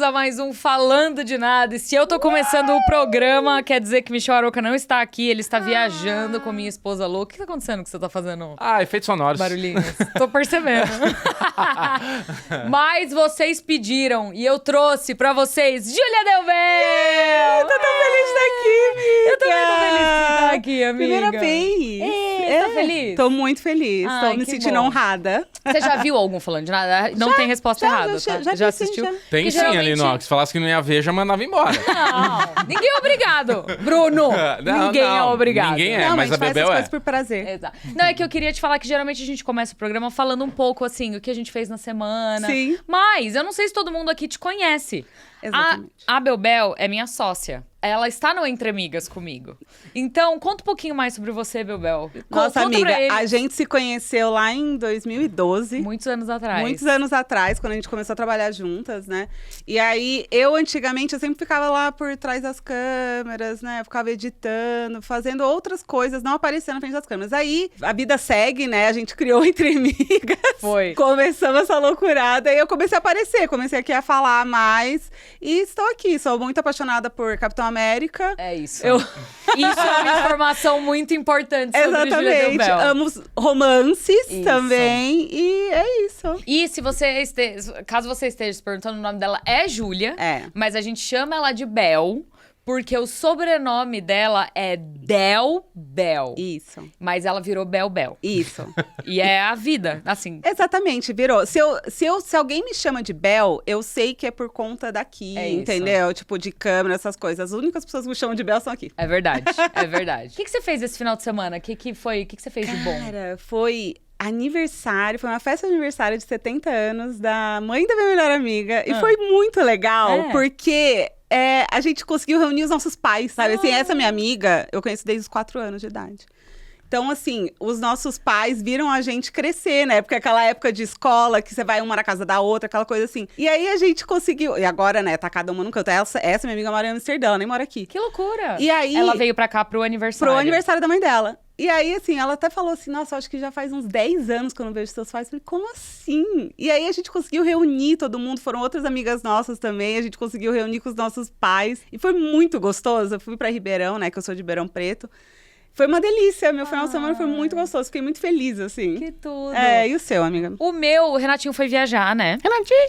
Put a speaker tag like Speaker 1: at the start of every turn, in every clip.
Speaker 1: a mais um Falando de Nada. E se eu tô começando o programa, quer dizer que Michel Arouca não está aqui, ele está viajando com minha esposa louca. O que tá acontecendo que você tá fazendo?
Speaker 2: Efeitos sonoros.
Speaker 1: Barulhinhos. Tô percebendo. Mas vocês pediram e eu trouxe pra vocês Júlia Delbel!
Speaker 3: Eu tô tão feliz de estar aqui, amiga!
Speaker 1: Eu também tô feliz de estar aqui, amiga.
Speaker 3: Primeira vez!
Speaker 1: Tá feliz?
Speaker 3: Tô muito feliz,
Speaker 1: Ai,
Speaker 3: tô me
Speaker 1: que
Speaker 3: sentindo
Speaker 1: bom.
Speaker 3: honrada.
Speaker 1: Você já viu algum Falando de Nada? Não tem resposta errada, tá?
Speaker 3: já
Speaker 1: assistiu?
Speaker 3: já.
Speaker 2: Tem
Speaker 1: Que
Speaker 2: sim
Speaker 1: geralmente-
Speaker 2: ali, não. Se falasse que não ia ver, já mandava embora.
Speaker 1: Não, ninguém é obrigado, Bruno.
Speaker 2: Não,
Speaker 1: Ninguém é
Speaker 2: não,
Speaker 1: obrigado.
Speaker 2: ninguém
Speaker 3: Não,
Speaker 2: mas a
Speaker 3: faz
Speaker 2: Bebel
Speaker 3: essas
Speaker 2: é.
Speaker 3: coisas por prazer.
Speaker 1: Exato. Não, é que eu queria te falar que geralmente a gente começa o programa falando um pouco, assim, o que a gente fez na semana.
Speaker 3: Sim.
Speaker 1: Mas eu não sei se todo mundo aqui te conhece.
Speaker 3: Exatamente.
Speaker 1: A Belbel é minha sócia. Ela está no Entre Amigas comigo. Então, conta um pouquinho mais sobre você, Belbel.
Speaker 3: Nossa,
Speaker 1: Conta
Speaker 3: amiga,
Speaker 1: pra eles.
Speaker 3: a gente se conheceu lá em 2012.
Speaker 1: Muitos anos atrás.
Speaker 3: Muitos anos atrás, quando a gente começou a trabalhar juntas, né? E aí, antigamente, eu sempre ficava lá por trás das câmeras, né? Eu ficava editando, fazendo outras coisas, não aparecendo na frente das câmeras. Aí, a vida segue, né? A gente criou Entre Amigas.
Speaker 1: Foi.
Speaker 3: Começamos essa loucurada. E eu comecei a aparecer, comecei aqui a falar mais. E estou aqui, sou muito apaixonada por Capitão América.
Speaker 1: É isso.
Speaker 3: Eu...
Speaker 1: Isso é uma informação muito importante sobre Júlia
Speaker 3: Exatamente.
Speaker 1: Delbel.
Speaker 3: Amo romances
Speaker 1: Isso.
Speaker 3: também. E é isso.
Speaker 1: E se você caso você esteja se perguntando, o nome dela é Júlia, mas a gente chama ela de Bel, porque o sobrenome dela é Del Bel.
Speaker 3: Isso.
Speaker 1: Mas ela virou Bel Bel.
Speaker 3: Isso.
Speaker 1: E é a vida, assim.
Speaker 3: Exatamente, virou. Se alguém me chama de Bel, eu sei que é por conta daqui,
Speaker 1: É isso.
Speaker 3: entendeu? Tipo, de câmera, essas coisas. As únicas pessoas que me chamam de Bel são aqui.
Speaker 1: É verdade, é verdade. O que você fez esse final de semana? O que você fez de bom?
Speaker 3: Cara, foi aniversário, foi uma festa de aniversário de 70 anos da mãe da minha melhor amiga. E foi muito legal, porque a gente conseguiu reunir os nossos pais, sabe? Assim, essa minha amiga, eu conheço desde os 4 anos de idade. Então, assim, os nossos pais viram a gente crescer, né? Porque aquela época de escola, que você vai uma na casa da outra, aquela coisa assim. E aí a gente conseguiu... E agora, né, tá cada uma num canto. Essa minha amiga mora em Amsterdã, ela nem mora aqui.
Speaker 1: Que loucura!
Speaker 3: E aí...
Speaker 1: Ela veio pra cá pro aniversário.
Speaker 3: Pro aniversário da mãe dela. E aí, assim, ela até falou assim, nossa, eu acho que já faz uns 10 anos que eu não vejo seus pais. Eu falei, como assim? E aí a gente conseguiu reunir todo mundo, foram outras amigas nossas também, a gente conseguiu reunir com os nossos pais. E foi muito gostoso. Eu fui pra Ribeirão, né, que eu sou de Ribeirão Preto. Foi uma delícia, meu final de semana foi muito gostoso, fiquei muito feliz, assim.
Speaker 1: Que tudo!
Speaker 3: E o seu, amiga?
Speaker 1: O Renatinho foi viajar, né?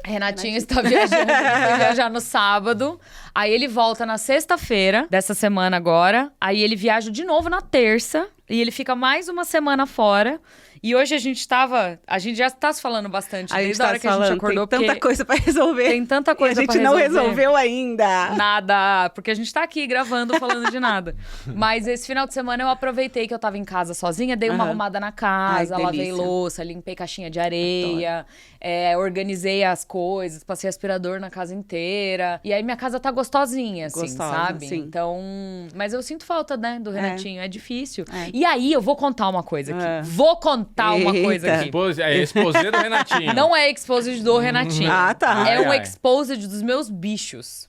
Speaker 1: Renatinho está viajando, ele foi viajar no sábado. Aí ele volta na sexta-feira dessa semana agora. Aí ele viaja de novo na terça. E ele fica mais uma semana fora. E hoje a gente já tá se falando bastante, desde a hora que a gente acordou.
Speaker 3: Tem tanta coisa pra resolver.
Speaker 1: Tem tanta coisa pra
Speaker 3: resolver. A gente não resolveu ainda.
Speaker 1: Nada, porque a gente tá aqui gravando, falando de nada. Mas esse final de semana eu aproveitei que eu tava em casa sozinha, dei uma arrumada na casa, lavei louça, limpei caixinha de areia, organizei as coisas, passei aspirador na casa inteira. E aí minha casa tá gostosinha, assim, sabe?
Speaker 3: Sim.
Speaker 1: Então, mas eu sinto falta, né, do Renatinho, é difícil. E aí eu vou contar uma coisa aqui. Vou contar uma coisa aqui.
Speaker 2: É exposé do Renatinho.
Speaker 1: Não é exposed do Renatinho.
Speaker 3: Tá.
Speaker 1: É um exposed dos meus bichos.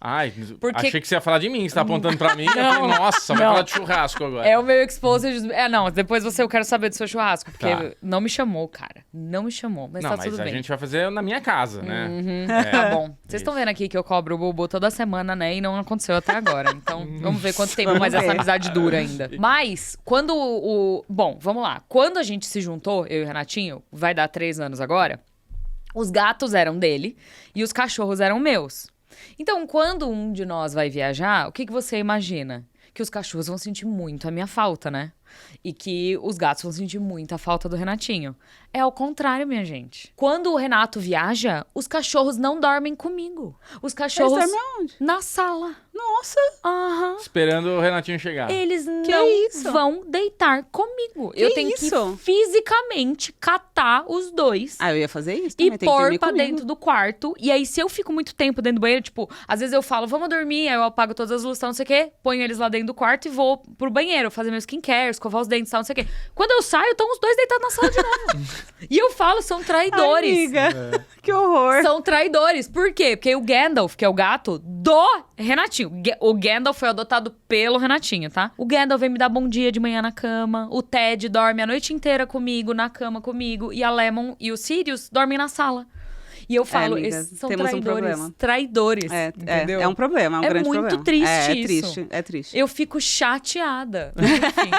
Speaker 2: Achei que você ia falar de mim, você tá apontando pra mim. Eu falei, nossa, vai falar de churrasco agora.
Speaker 1: É o meu exposed... não, depois eu quero saber do seu churrasco, porque não me chamou, cara. Não me chamou, mas tá tudo bem.
Speaker 2: Mas a gente vai fazer na minha casa, né?
Speaker 1: Tá bom. Vocês estão vendo aqui que eu cobro o Bobo toda semana, né? E não aconteceu até agora. Então, vamos ver quanto tempo mais essa amizade dura ainda. Mas, Bom, vamos lá. Quando a gente se juntou, eu e o Renatinho, vai dar 3 anos agora, os gatos eram dele e os cachorros eram meus. Então, quando um de nós vai viajar, o que você imagina? Que os cachorros vão sentir muito a minha falta, né? E que os gatos vão sentir muito a falta do Renatinho. É ao contrário, minha gente. Quando o Renato viaja, os cachorros não dormem comigo. Os cachorros...
Speaker 3: Eles dormem onde?
Speaker 1: Na sala.
Speaker 3: Nossa!
Speaker 2: Esperando o Renatinho chegar.
Speaker 1: Eles não vão deitar comigo. Eu tenho que fisicamente catar os dois.
Speaker 3: Eu ia fazer isso
Speaker 1: e
Speaker 3: também. Tem que
Speaker 1: pôr
Speaker 3: dormir
Speaker 1: pra
Speaker 3: comigo.
Speaker 1: dentro do quarto. E aí, se eu fico muito tempo dentro do banheiro, tipo, às vezes eu falo, vamos dormir, aí eu apago todas as luzes, tal, não sei o quê, ponho eles lá dentro do quarto e vou pro banheiro, fazer meu skincare, escovar os dentes, tal, não sei o quê. Quando eu saio, estão os dois deitados na sala de novo. E eu falo, são traidores.
Speaker 3: Amiga, que horror.
Speaker 1: São traidores. Por quê? Porque o Gandalf, que é o gato do Renatinho. O Gandalf foi adotado pelo Renatinho, tá? O Gandalf vem me dar bom dia de manhã na cama. O Ted dorme a noite inteira comigo, na cama comigo. E a Lemon e o Sirius dormem na sala. E eu falo,
Speaker 3: amiga,
Speaker 1: esses são
Speaker 3: temos um problema.
Speaker 1: traidores, entendeu?
Speaker 3: É um problema, é um grande problema.
Speaker 1: É muito triste isso.
Speaker 3: É triste.
Speaker 1: Eu fico chateada. Enfim.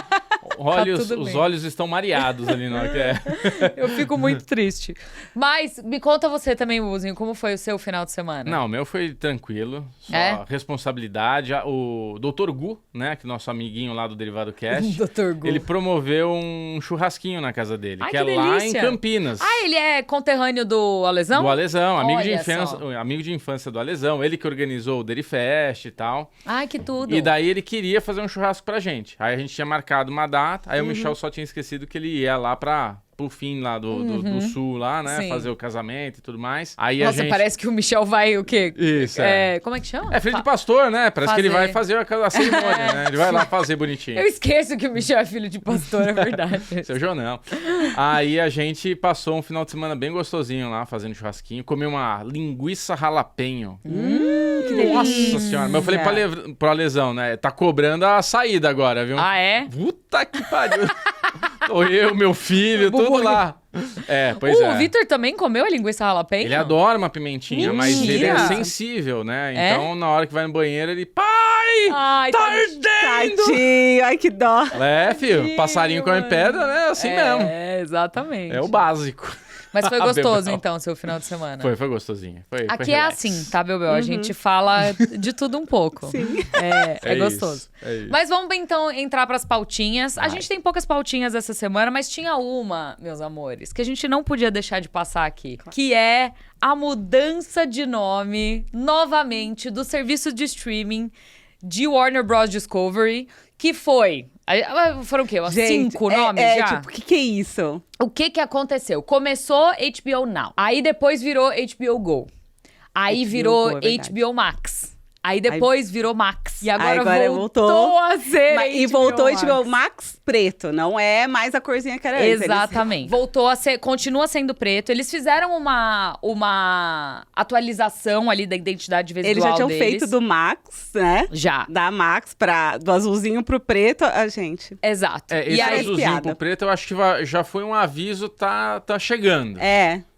Speaker 2: Os olhos estão mareados ali na hora que é.
Speaker 1: Eu fico muito triste. Mas me conta você também, Buzinho, como foi o seu final de semana?
Speaker 2: Não, o meu foi tranquilo. Só responsabilidade. O Dr. Gu, né, que é nosso amiguinho lá do Derivado Cast,
Speaker 1: Dr. Gu.
Speaker 2: ele promoveu um churrasquinho na casa dele,
Speaker 1: Ai,
Speaker 2: que é
Speaker 1: delícia.
Speaker 2: lá em Campinas.
Speaker 1: Ah, ele é conterrâneo do Alesão?
Speaker 2: Do Alesão, amigo
Speaker 1: Olha
Speaker 2: de infância do Alesão. Ele que organizou o Derifest e tal.
Speaker 1: Ai, que tudo.
Speaker 2: E daí ele queria fazer um churrasco pra gente. Aí a gente tinha marcado uma data, aí o Michel só tinha esquecido que ele ia lá pro fim lá do sul lá, né?
Speaker 1: Sim.
Speaker 2: Fazer o casamento e tudo mais. Aí
Speaker 1: Nossa,
Speaker 2: a gente...
Speaker 1: parece que o Michel vai o quê?
Speaker 2: Isso,
Speaker 1: Como é que chama?
Speaker 2: É filho de pastor, né? Parece que ele vai
Speaker 1: Fazer.
Speaker 2: fazer a cerimônia, né? Ele vai lá fazer bonitinho.
Speaker 1: Eu esqueço que o Michel é filho de pastor, é verdade.
Speaker 2: Seu Jonão. Aí a gente passou um final de semana bem gostosinho lá, fazendo churrasquinho. Comeu uma linguiça jalapeño.
Speaker 3: Que delícia.
Speaker 2: Nossa senhora. Mas eu falei pro Alesão, né? Tá cobrando a saída agora, viu?
Speaker 1: Ah, é?
Speaker 2: Puta que pariu. Tô eu, meu filho, tudo lá. Pois é.
Speaker 1: O Vitor também comeu a linguiça jalapeño?
Speaker 2: Ele adora uma pimentinha, mas ele é
Speaker 1: Mentira.
Speaker 2: sensível, né? Então, na hora que vai no banheiro, ele... Pai!
Speaker 1: Ai,
Speaker 2: Tá ardendo!
Speaker 3: Tadinho, ai que dó.
Speaker 2: Filho, passarinho come pedra, né? Assim mesmo.
Speaker 1: É, exatamente.
Speaker 2: É o básico.
Speaker 1: Mas foi gostoso,
Speaker 2: Bebel.
Speaker 1: então, seu final de semana?
Speaker 2: Foi gostosinho. Foi
Speaker 1: Aqui
Speaker 2: relax.
Speaker 1: é assim, tá, Bebel? A gente fala de tudo um pouco.
Speaker 3: Sim.
Speaker 1: É gostoso.
Speaker 2: É isso.
Speaker 1: Mas vamos, então, entrar pras pautinhas. A gente tem poucas pautinhas essa semana, mas tinha uma, meus amores, que a gente não podia deixar de passar aqui. Que é a mudança de nome, novamente, do serviço de streaming de Warner Bros. Discovery, que foi... Foram o quê? Umas 5 nomes já?
Speaker 3: Tipo, o que é isso?
Speaker 1: O que aconteceu? Começou HBO Now. Aí depois virou HBO Go. Aí
Speaker 3: HBO
Speaker 1: virou
Speaker 3: Go, é verdade.
Speaker 1: HBO Max. Aí depois virou Max. E agora,
Speaker 3: voltou
Speaker 1: a ser
Speaker 3: E voltou HBO Max preto, não é mais a corzinha que era antes.
Speaker 1: Exatamente. Voltou a ser, continua sendo preto. Eles fizeram uma atualização ali da identidade visual
Speaker 3: Eles já tinham
Speaker 1: deles.
Speaker 3: feito do Max, né?
Speaker 1: Já.
Speaker 3: Da Max do azulzinho pro preto, a gente.
Speaker 1: Exato.
Speaker 2: Esse
Speaker 1: e aí,
Speaker 2: azulzinho
Speaker 3: piada.
Speaker 2: pro preto, eu acho que já foi um aviso, tá chegando.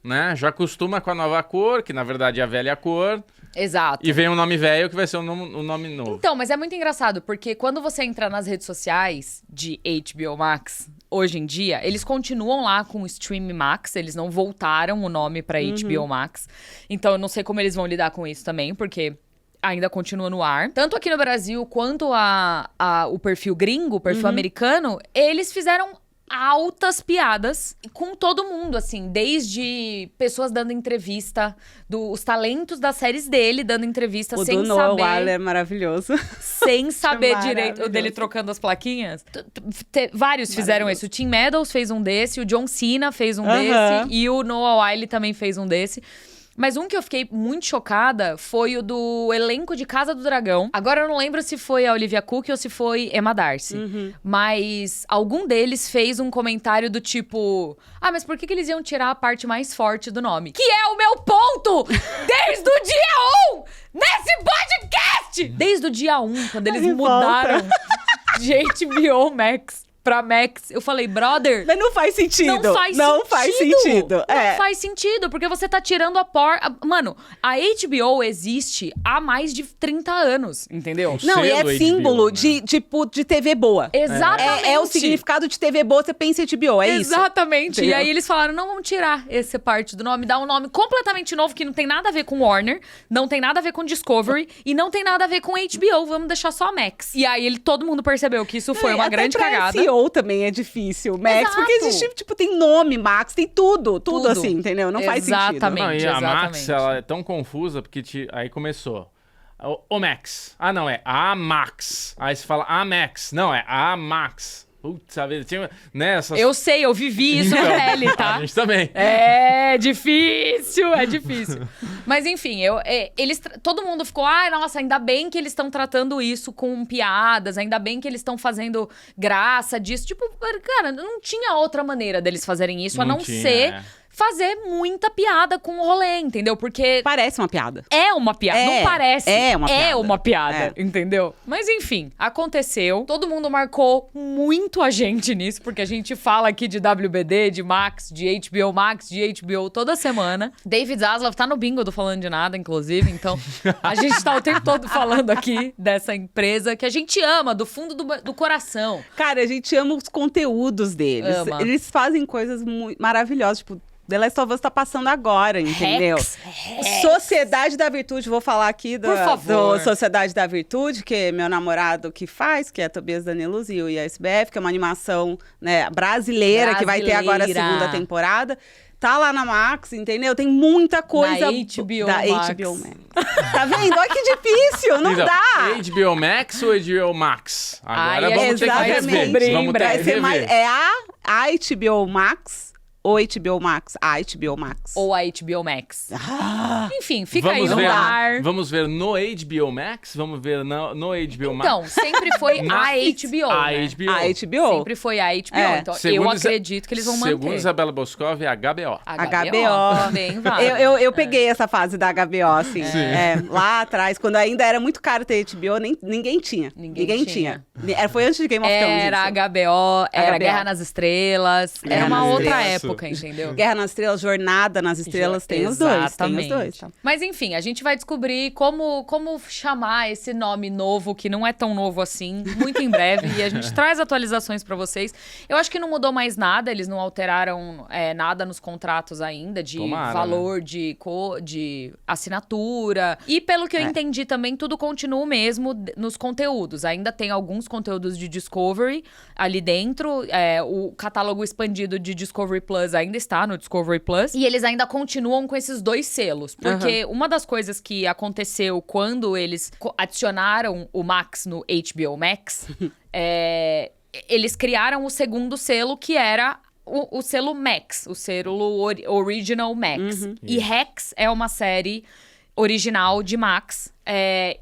Speaker 2: Né? Já acostuma com a nova cor, que na verdade é a velha cor.
Speaker 1: Exato.
Speaker 2: E vem um nome velho que vai ser o nome novo.
Speaker 1: Então, mas é muito engraçado, porque quando você entra nas redes sociais de HBO Max, hoje em dia, eles continuam lá com o Stream Max, eles não voltaram o nome pra HBO Max. Então, eu não sei como eles vão lidar com isso também, porque ainda continua no ar. Tanto aqui no Brasil, quanto o perfil gringo, o perfil americano, eles fizeram altas piadas com todo mundo, assim, desde pessoas dando entrevista, os talentos das séries dele dando entrevista sem
Speaker 3: saber. O do Noah
Speaker 1: saber.
Speaker 3: é maravilhoso.
Speaker 1: Sem saber direito
Speaker 3: maravilhoso.
Speaker 1: dele trocando as plaquinhas. Vários fizeram isso. O Tim Meadows fez um desse, o John Cena fez um desse e o Noah Wyle também fez um desse. Mas um que eu fiquei muito chocada foi o do elenco de Casa do Dragão. Agora eu não lembro se foi a Olivia Cooke ou se foi Emma Darcy. Mas algum deles fez um comentário do tipo... Ah, mas por que eles iam tirar a parte mais forte do nome? Que é o meu ponto! Desde o dia 1! Nesse podcast! Desde o dia 1, quando eles mudaram de HBO Max pra Max, eu falei, brother...
Speaker 3: Mas não faz sentido.
Speaker 1: Não faz
Speaker 3: sentido.
Speaker 1: Não faz sentido, porque você tá tirando a Mano, a HBO existe há mais de 30 anos, entendeu?
Speaker 3: Não, e é
Speaker 2: selo
Speaker 3: símbolo
Speaker 2: HBO, né?
Speaker 3: de TV boa.
Speaker 1: Exatamente.
Speaker 3: É o significado de TV boa, você pensa em HBO, é isso.
Speaker 1: Exatamente.
Speaker 3: Entendeu?
Speaker 1: E aí eles falaram, não, vamos tirar essa parte do nome, dar um nome completamente novo, que não tem nada a ver com Warner, não tem nada a ver com Discovery e não tem nada a ver com HBO, vamos deixar só Max. E aí todo mundo percebeu que isso foi uma
Speaker 3: até
Speaker 1: grande
Speaker 3: pra
Speaker 1: cagada.
Speaker 3: SEO também é difícil, Max,
Speaker 1: Exato.
Speaker 3: porque existe, tipo, tem nome, Max, tem tudo assim, entendeu? Não faz sentido.
Speaker 1: Exatamente.
Speaker 2: Não, e a Max,
Speaker 1: exatamente.
Speaker 2: ela é tão confusa, porque aí começou. O Max. Ah, não, é a Max. Aí você fala a Max. Não, é a Max. Putz, sabe? Tinha, né, essas...
Speaker 1: Eu sei, eu vivi isso na pele, tá?
Speaker 2: A gente também.
Speaker 1: É difícil, é difícil. Mas enfim, todo mundo ficou, nossa, ainda bem que eles estão tratando isso com piadas, ainda bem que eles estão fazendo graça disso. Tipo, cara, não tinha outra maneira deles fazerem isso, a não
Speaker 2: tinha,
Speaker 1: ser fazer muita piada com o rolê, entendeu? Porque
Speaker 3: Parece uma piada.
Speaker 1: é uma piada. Não parece.
Speaker 3: É uma piada.
Speaker 1: É uma piada,
Speaker 3: É.
Speaker 1: entendeu? Mas enfim, aconteceu. Todo mundo marcou muito a gente nisso, porque a gente fala aqui de WBD, de Max, de HBO Max, de HBO toda semana. David Zaslav tá no bingo do Falando de Nada, inclusive. Então, a gente tá o tempo todo falando aqui dessa empresa que a gente ama, do fundo do coração.
Speaker 3: Cara, a gente ama os conteúdos deles.
Speaker 1: Ama.
Speaker 3: Eles fazem coisas muito maravilhosas, tipo, The Last of Us tá passando agora, entendeu?
Speaker 1: Rex.
Speaker 3: Sociedade da Virtude, vou falar aqui
Speaker 1: Por favor.
Speaker 3: do Sociedade da Virtude, que é meu namorado que faz, que é Tobias Daniluz e o ISBF, que é uma animação, né, brasileira, que vai ter agora a
Speaker 1: Brasileira.
Speaker 3: segunda temporada. Tá lá na Max, entendeu? Tem muita coisa
Speaker 1: Na HBO
Speaker 3: da
Speaker 1: Max.
Speaker 3: HBO Max. Tá vendo? Olha que difícil, não
Speaker 2: Então,
Speaker 3: dá.
Speaker 2: HBO Max ou HBO Max? Agora
Speaker 1: Aí
Speaker 2: vamos ter que
Speaker 3: exatamente.
Speaker 2: rever. Vamos ter
Speaker 3: Vai
Speaker 2: que
Speaker 3: ser mais,
Speaker 2: rever.
Speaker 3: é a HBO Max ou HBO Max? A HBO Max.
Speaker 1: Ou a HBO Max.
Speaker 3: Ah,
Speaker 1: Enfim, fica aí
Speaker 2: Vamos
Speaker 1: no
Speaker 2: ver,
Speaker 1: ar.
Speaker 2: vamos ver no HBO Max? Vamos ver no HBO Max?
Speaker 1: Então, sempre foi
Speaker 2: Na-
Speaker 1: a HBO,
Speaker 2: A
Speaker 1: né?
Speaker 2: HBO.
Speaker 3: a HBO.
Speaker 1: Sempre foi a HBO.
Speaker 3: É.
Speaker 1: Então,
Speaker 2: Segundo
Speaker 1: eu
Speaker 2: Isa-
Speaker 1: acredito que eles vão
Speaker 2: Segundo
Speaker 1: manter.
Speaker 2: Isabela Boscov, é HBO.
Speaker 3: HBO.
Speaker 1: Também vai.
Speaker 3: Eu peguei essa fase da HBO, assim. Lá atrás, quando ainda era muito caro ter HBO, ninguém tinha.
Speaker 1: Ninguém tinha.
Speaker 3: Foi antes de Game of Thrones.
Speaker 1: Era
Speaker 3: isso.
Speaker 1: HBO, era
Speaker 3: HBO.
Speaker 1: Guerra nas Estrelas.
Speaker 3: Guerra
Speaker 1: Era uma
Speaker 3: nas
Speaker 1: outra
Speaker 2: Estrelas.
Speaker 1: época, entendeu?
Speaker 3: Guerra nas Estrelas, Jornada nas Estrelas, tem os dois. Tem os dois.
Speaker 1: Mas enfim, a gente vai descobrir como chamar esse nome novo, que não é tão novo assim, muito em breve. E a gente traz atualizações pra vocês. Eu acho que não mudou mais nada, eles não alteraram nada nos contratos ainda, de
Speaker 2: Tomara,
Speaker 1: valor, de assinatura. E pelo que eu entendi também, tudo continua o mesmo nos conteúdos. Ainda tem alguns conteúdos de Discovery ali dentro. O catálogo expandido de Discovery Plus ainda está no Discovery Plus. E eles ainda continuam com esses dois selos. Porque uma das coisas que aconteceu quando eles adicionaram o Max no HBO Max, eles criaram o segundo selo, que era o selo Max, o selo Original Max. E Rex é uma série original de Max.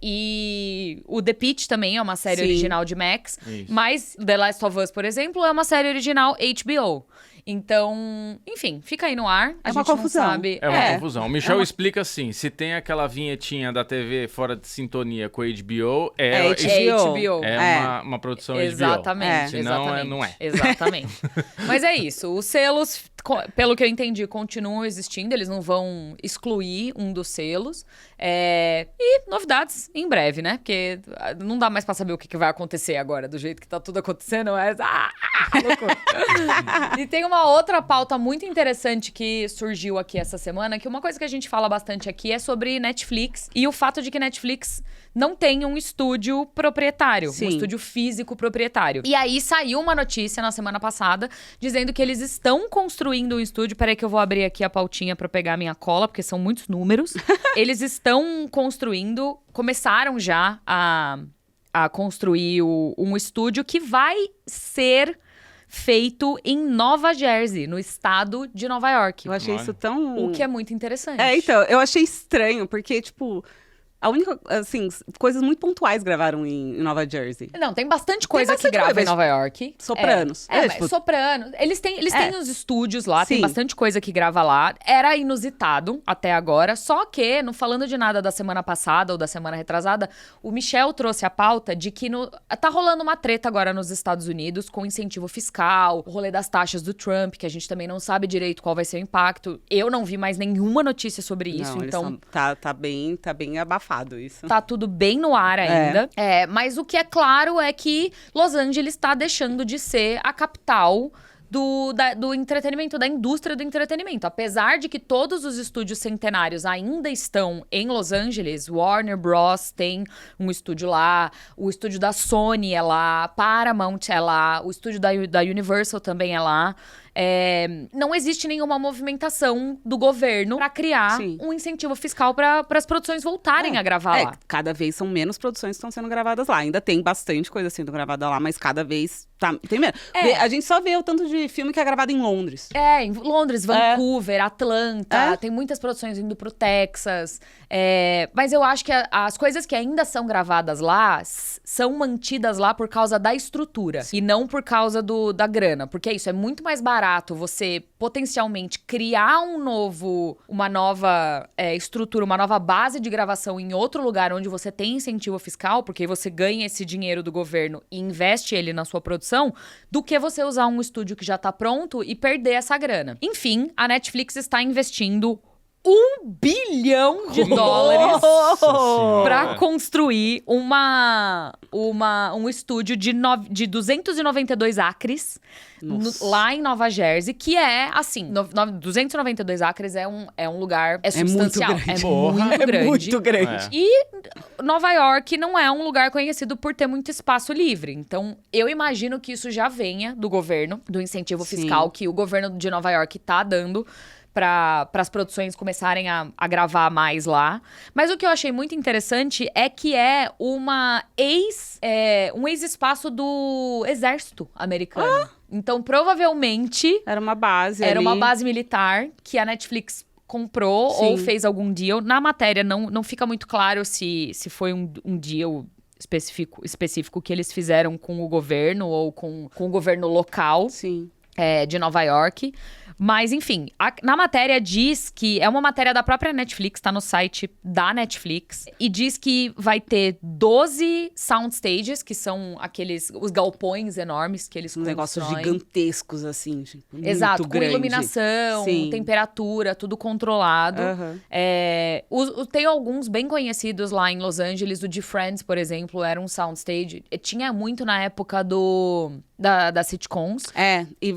Speaker 1: E o The Pitt também é uma série
Speaker 3: Sim.
Speaker 1: original de Max.
Speaker 2: Isso.
Speaker 1: Mas The Last of Us, por exemplo, é uma série original HBO. Então, enfim, fica aí no ar. A
Speaker 3: É
Speaker 1: gente
Speaker 3: uma confusão.
Speaker 1: não sabe.
Speaker 2: É uma confusão. O Michel explica assim: se tem aquela vinhetinha da TV fora de sintonia com a HBO,
Speaker 3: É
Speaker 1: HBO.
Speaker 2: é uma produção
Speaker 1: Exatamente.
Speaker 2: HBO. Senão,
Speaker 1: exatamente.
Speaker 2: não é.
Speaker 1: Exatamente. Mas é isso. Os selos, pelo que eu entendi, continuam existindo. Eles não vão excluir um dos selos. E novidades em breve, né? Porque não dá mais pra saber o que vai acontecer agora, do jeito que tá tudo acontecendo. Loucura. E tem uma outra pauta muito interessante que surgiu aqui essa semana, que uma coisa que a gente fala bastante aqui é sobre Netflix e o fato de que Netflix não tem um estúdio proprietário,
Speaker 3: Sim.
Speaker 1: um estúdio físico proprietário. E aí saiu uma notícia na semana passada dizendo que eles estão construindo um estúdio. Peraí que eu vou abrir aqui a pautinha pra pegar a minha cola, porque são muitos números. Eles estão construindo, começaram já a construir um estúdio que vai ser feito em Nova Jersey, no estado de Nova York.
Speaker 3: Eu achei
Speaker 2: Olha.
Speaker 3: isso tão...
Speaker 1: O que é muito interessante.
Speaker 3: Então, eu achei estranho, porque, tipo... A única, assim, coisas muito pontuais gravaram em Nova Jersey.
Speaker 1: Não, tem bastante coisa
Speaker 3: bastante
Speaker 1: que grava
Speaker 3: coisa,
Speaker 1: em Nova York.
Speaker 3: Sopranos.
Speaker 1: Mas
Speaker 3: Tipo...
Speaker 1: Sopranos. Eles têm os estúdios lá, tem
Speaker 3: Sim.
Speaker 1: bastante coisa que grava lá. Era inusitado até agora, só que, não falando de nada da semana passada ou da semana retrasada, o Michel trouxe a pauta de que tá rolando uma treta agora nos Estados Unidos com incentivo fiscal, o rolê das taxas do Trump, que a gente também não sabe direito qual vai ser o impacto. Eu não vi mais nenhuma notícia sobre isso,
Speaker 3: Não, eles
Speaker 1: então...
Speaker 3: tá bem abafado isso.
Speaker 1: Tá tudo bem no ar ainda. Mas o que é claro é que Los Angeles está deixando de ser a capital do entretenimento, da indústria do entretenimento. Apesar de que todos os estúdios centenários ainda estão em Los Angeles, Warner Bros. Tem um estúdio lá, o estúdio da Sony é lá, Paramount é lá, o estúdio da Universal também é lá. Não existe nenhuma movimentação do governo para criar
Speaker 3: Sim.
Speaker 1: um incentivo fiscal para as produções voltarem a gravar lá.
Speaker 3: Cada vez são menos produções que estão sendo gravadas lá. Ainda tem bastante coisa sendo gravada lá, mas cada vez tem menos. A gente só vê o tanto de filme que é gravado em Londres.
Speaker 1: Em Londres, Vancouver, Atlanta, tem muitas produções indo pro Texas. Mas eu acho que as coisas que ainda são gravadas lá são mantidas lá por causa da estrutura. E não por causa da grana. Porque é isso, é muito mais barato barato você potencialmente criar uma nova estrutura, uma nova base de gravação em outro lugar onde você tem incentivo fiscal, porque você ganha esse dinheiro do governo e investe ele na sua produção, do que você usar um estúdio que já tá pronto e perder essa grana. Enfim, a Netflix está investindo $1 bilhão para construir um estúdio de 292 acres lá em Nova Jersey, que é, assim, 292 acres é um lugar, é substancial.
Speaker 3: É muito grande.
Speaker 1: E Nova York não é um lugar conhecido por ter muito espaço livre. Então, eu imagino que isso já venha do governo, do incentivo fiscal que o governo de Nova York tá dando para as produções começarem a gravar mais lá. Mas o que eu achei muito interessante é que é um ex-espaço do exército americano. Então, provavelmente...
Speaker 3: Era uma base
Speaker 1: Era
Speaker 3: ali.
Speaker 1: uma base militar que a Netflix comprou ou fez algum deal. Na matéria não fica muito claro se foi um deal específico que eles fizeram com o governo ou com o governo local de Nova York. Mas, enfim, na matéria diz que... É uma matéria da própria Netflix, tá no site da Netflix. E diz que vai ter 12 soundstages, que são os galpões enormes que eles constroem.
Speaker 3: Negócios gigantescos, assim.
Speaker 1: Exato,
Speaker 3: muito
Speaker 1: com
Speaker 3: grande.
Speaker 1: Iluminação, temperatura, tudo controlado. Tem alguns bem conhecidos lá em Los Angeles. O de Friends, por exemplo, era um soundstage. Tinha muito na época das sitcoms.
Speaker 3: E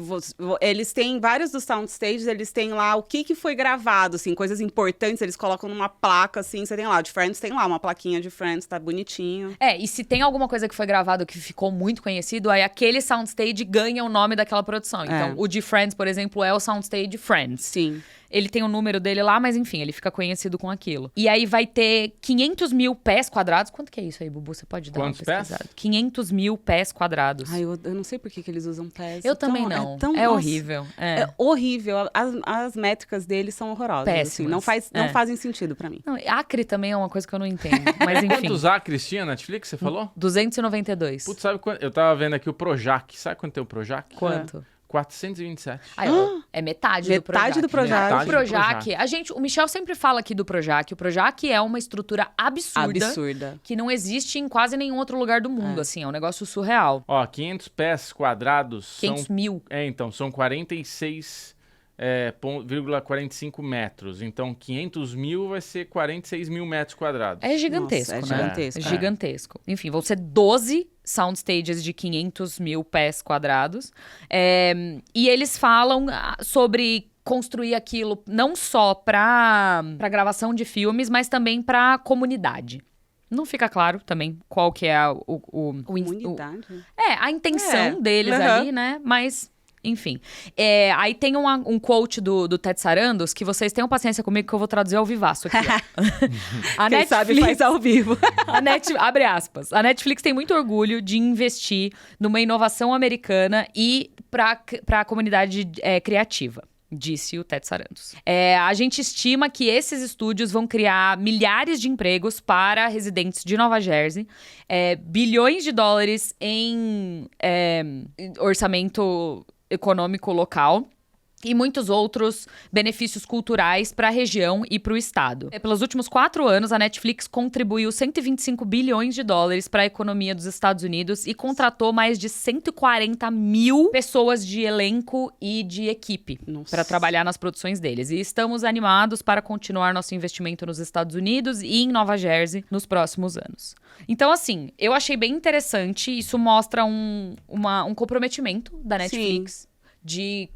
Speaker 3: eles têm vários dos soundstages, eles têm lá o que foi gravado, assim, coisas importantes, eles colocam numa placa, assim, você tem lá, de Friends tem lá uma plaquinha de Friends, tá bonitinho.
Speaker 1: E se tem alguma coisa que foi gravado que ficou muito conhecido, aí aquele soundstage ganha o nome daquela produção. Então, o de Friends, por exemplo, é o soundstage Friends.
Speaker 3: Sim.
Speaker 1: Ele tem o número dele lá, mas enfim, ele fica conhecido com aquilo. E aí vai ter 500 mil pés quadrados. Quanto que é isso aí, Bubu? Você pode dar uma pesquisada? 500 mil pés quadrados.
Speaker 3: Ai, eu não sei por que eles usam pés.
Speaker 1: Eu também não. É horrível.
Speaker 3: É horrível. As métricas deles são horrorosas.
Speaker 1: Péssimas.
Speaker 3: Assim, não fazem sentido pra mim.
Speaker 1: Não, acre também é uma coisa que eu não entendo. Mas enfim.
Speaker 2: Quantos acres tinha na Netflix, você falou?
Speaker 1: 292.
Speaker 2: Putz, sabe quanto? Eu tava vendo aqui o Projac. Sabe quanto tem o Projac?
Speaker 1: Quanto?
Speaker 2: 427.
Speaker 1: É metade do Projac.
Speaker 3: Metade do Projac.
Speaker 1: O Projac, o Michel sempre fala aqui do Projac. O Projac é uma estrutura absurda. Que não existe em quase nenhum outro lugar do mundo, assim. É um negócio surreal.
Speaker 2: 500 pés quadrados
Speaker 1: 500 mil.
Speaker 2: Então, são 46,45 metros. Então, 500 mil vai ser 46 mil metros quadrados.
Speaker 1: É gigantesco,
Speaker 3: Nossa,
Speaker 1: gigantesco. É gigantesco. Enfim, vão ser 12 soundstages de 500 mil pés quadrados. E eles falam sobre construir aquilo não só para gravação de filmes, mas também para comunidade. Não fica claro também qual que é
Speaker 3: Comunidade?
Speaker 1: a intenção deles ali, né? Mas... Enfim, aí tem um quote do Ted Sarandos, que vocês tenham paciência comigo que eu vou traduzir ao vivaço aqui.
Speaker 3: Quem sabe faz ao vivo.
Speaker 1: Abre aspas. A Netflix tem muito orgulho de investir numa inovação americana e para a comunidade criativa. Disse o Ted Sarandos. A gente estima que esses estúdios vão criar milhares de empregos para residentes de Nova Jersey, bilhões de dólares em orçamento econômico local e muitos outros benefícios culturais para a região e para o estado. Pelos últimos 4 anos, a Netflix contribuiu 125 bilhões de dólares para a economia dos Estados Unidos e contratou mais de 140 mil pessoas de elenco e de equipe para trabalhar nas produções deles. E estamos animados para continuar nosso investimento nos Estados Unidos e em Nova Jersey nos próximos anos. Então, assim, eu achei bem interessante. Isso mostra um comprometimento da Netflix de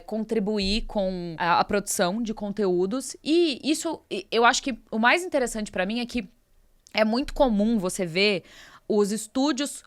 Speaker 1: contribuir com a produção de conteúdos. E isso, eu acho que o mais interessante pra mim é que é muito comum você ver os estúdios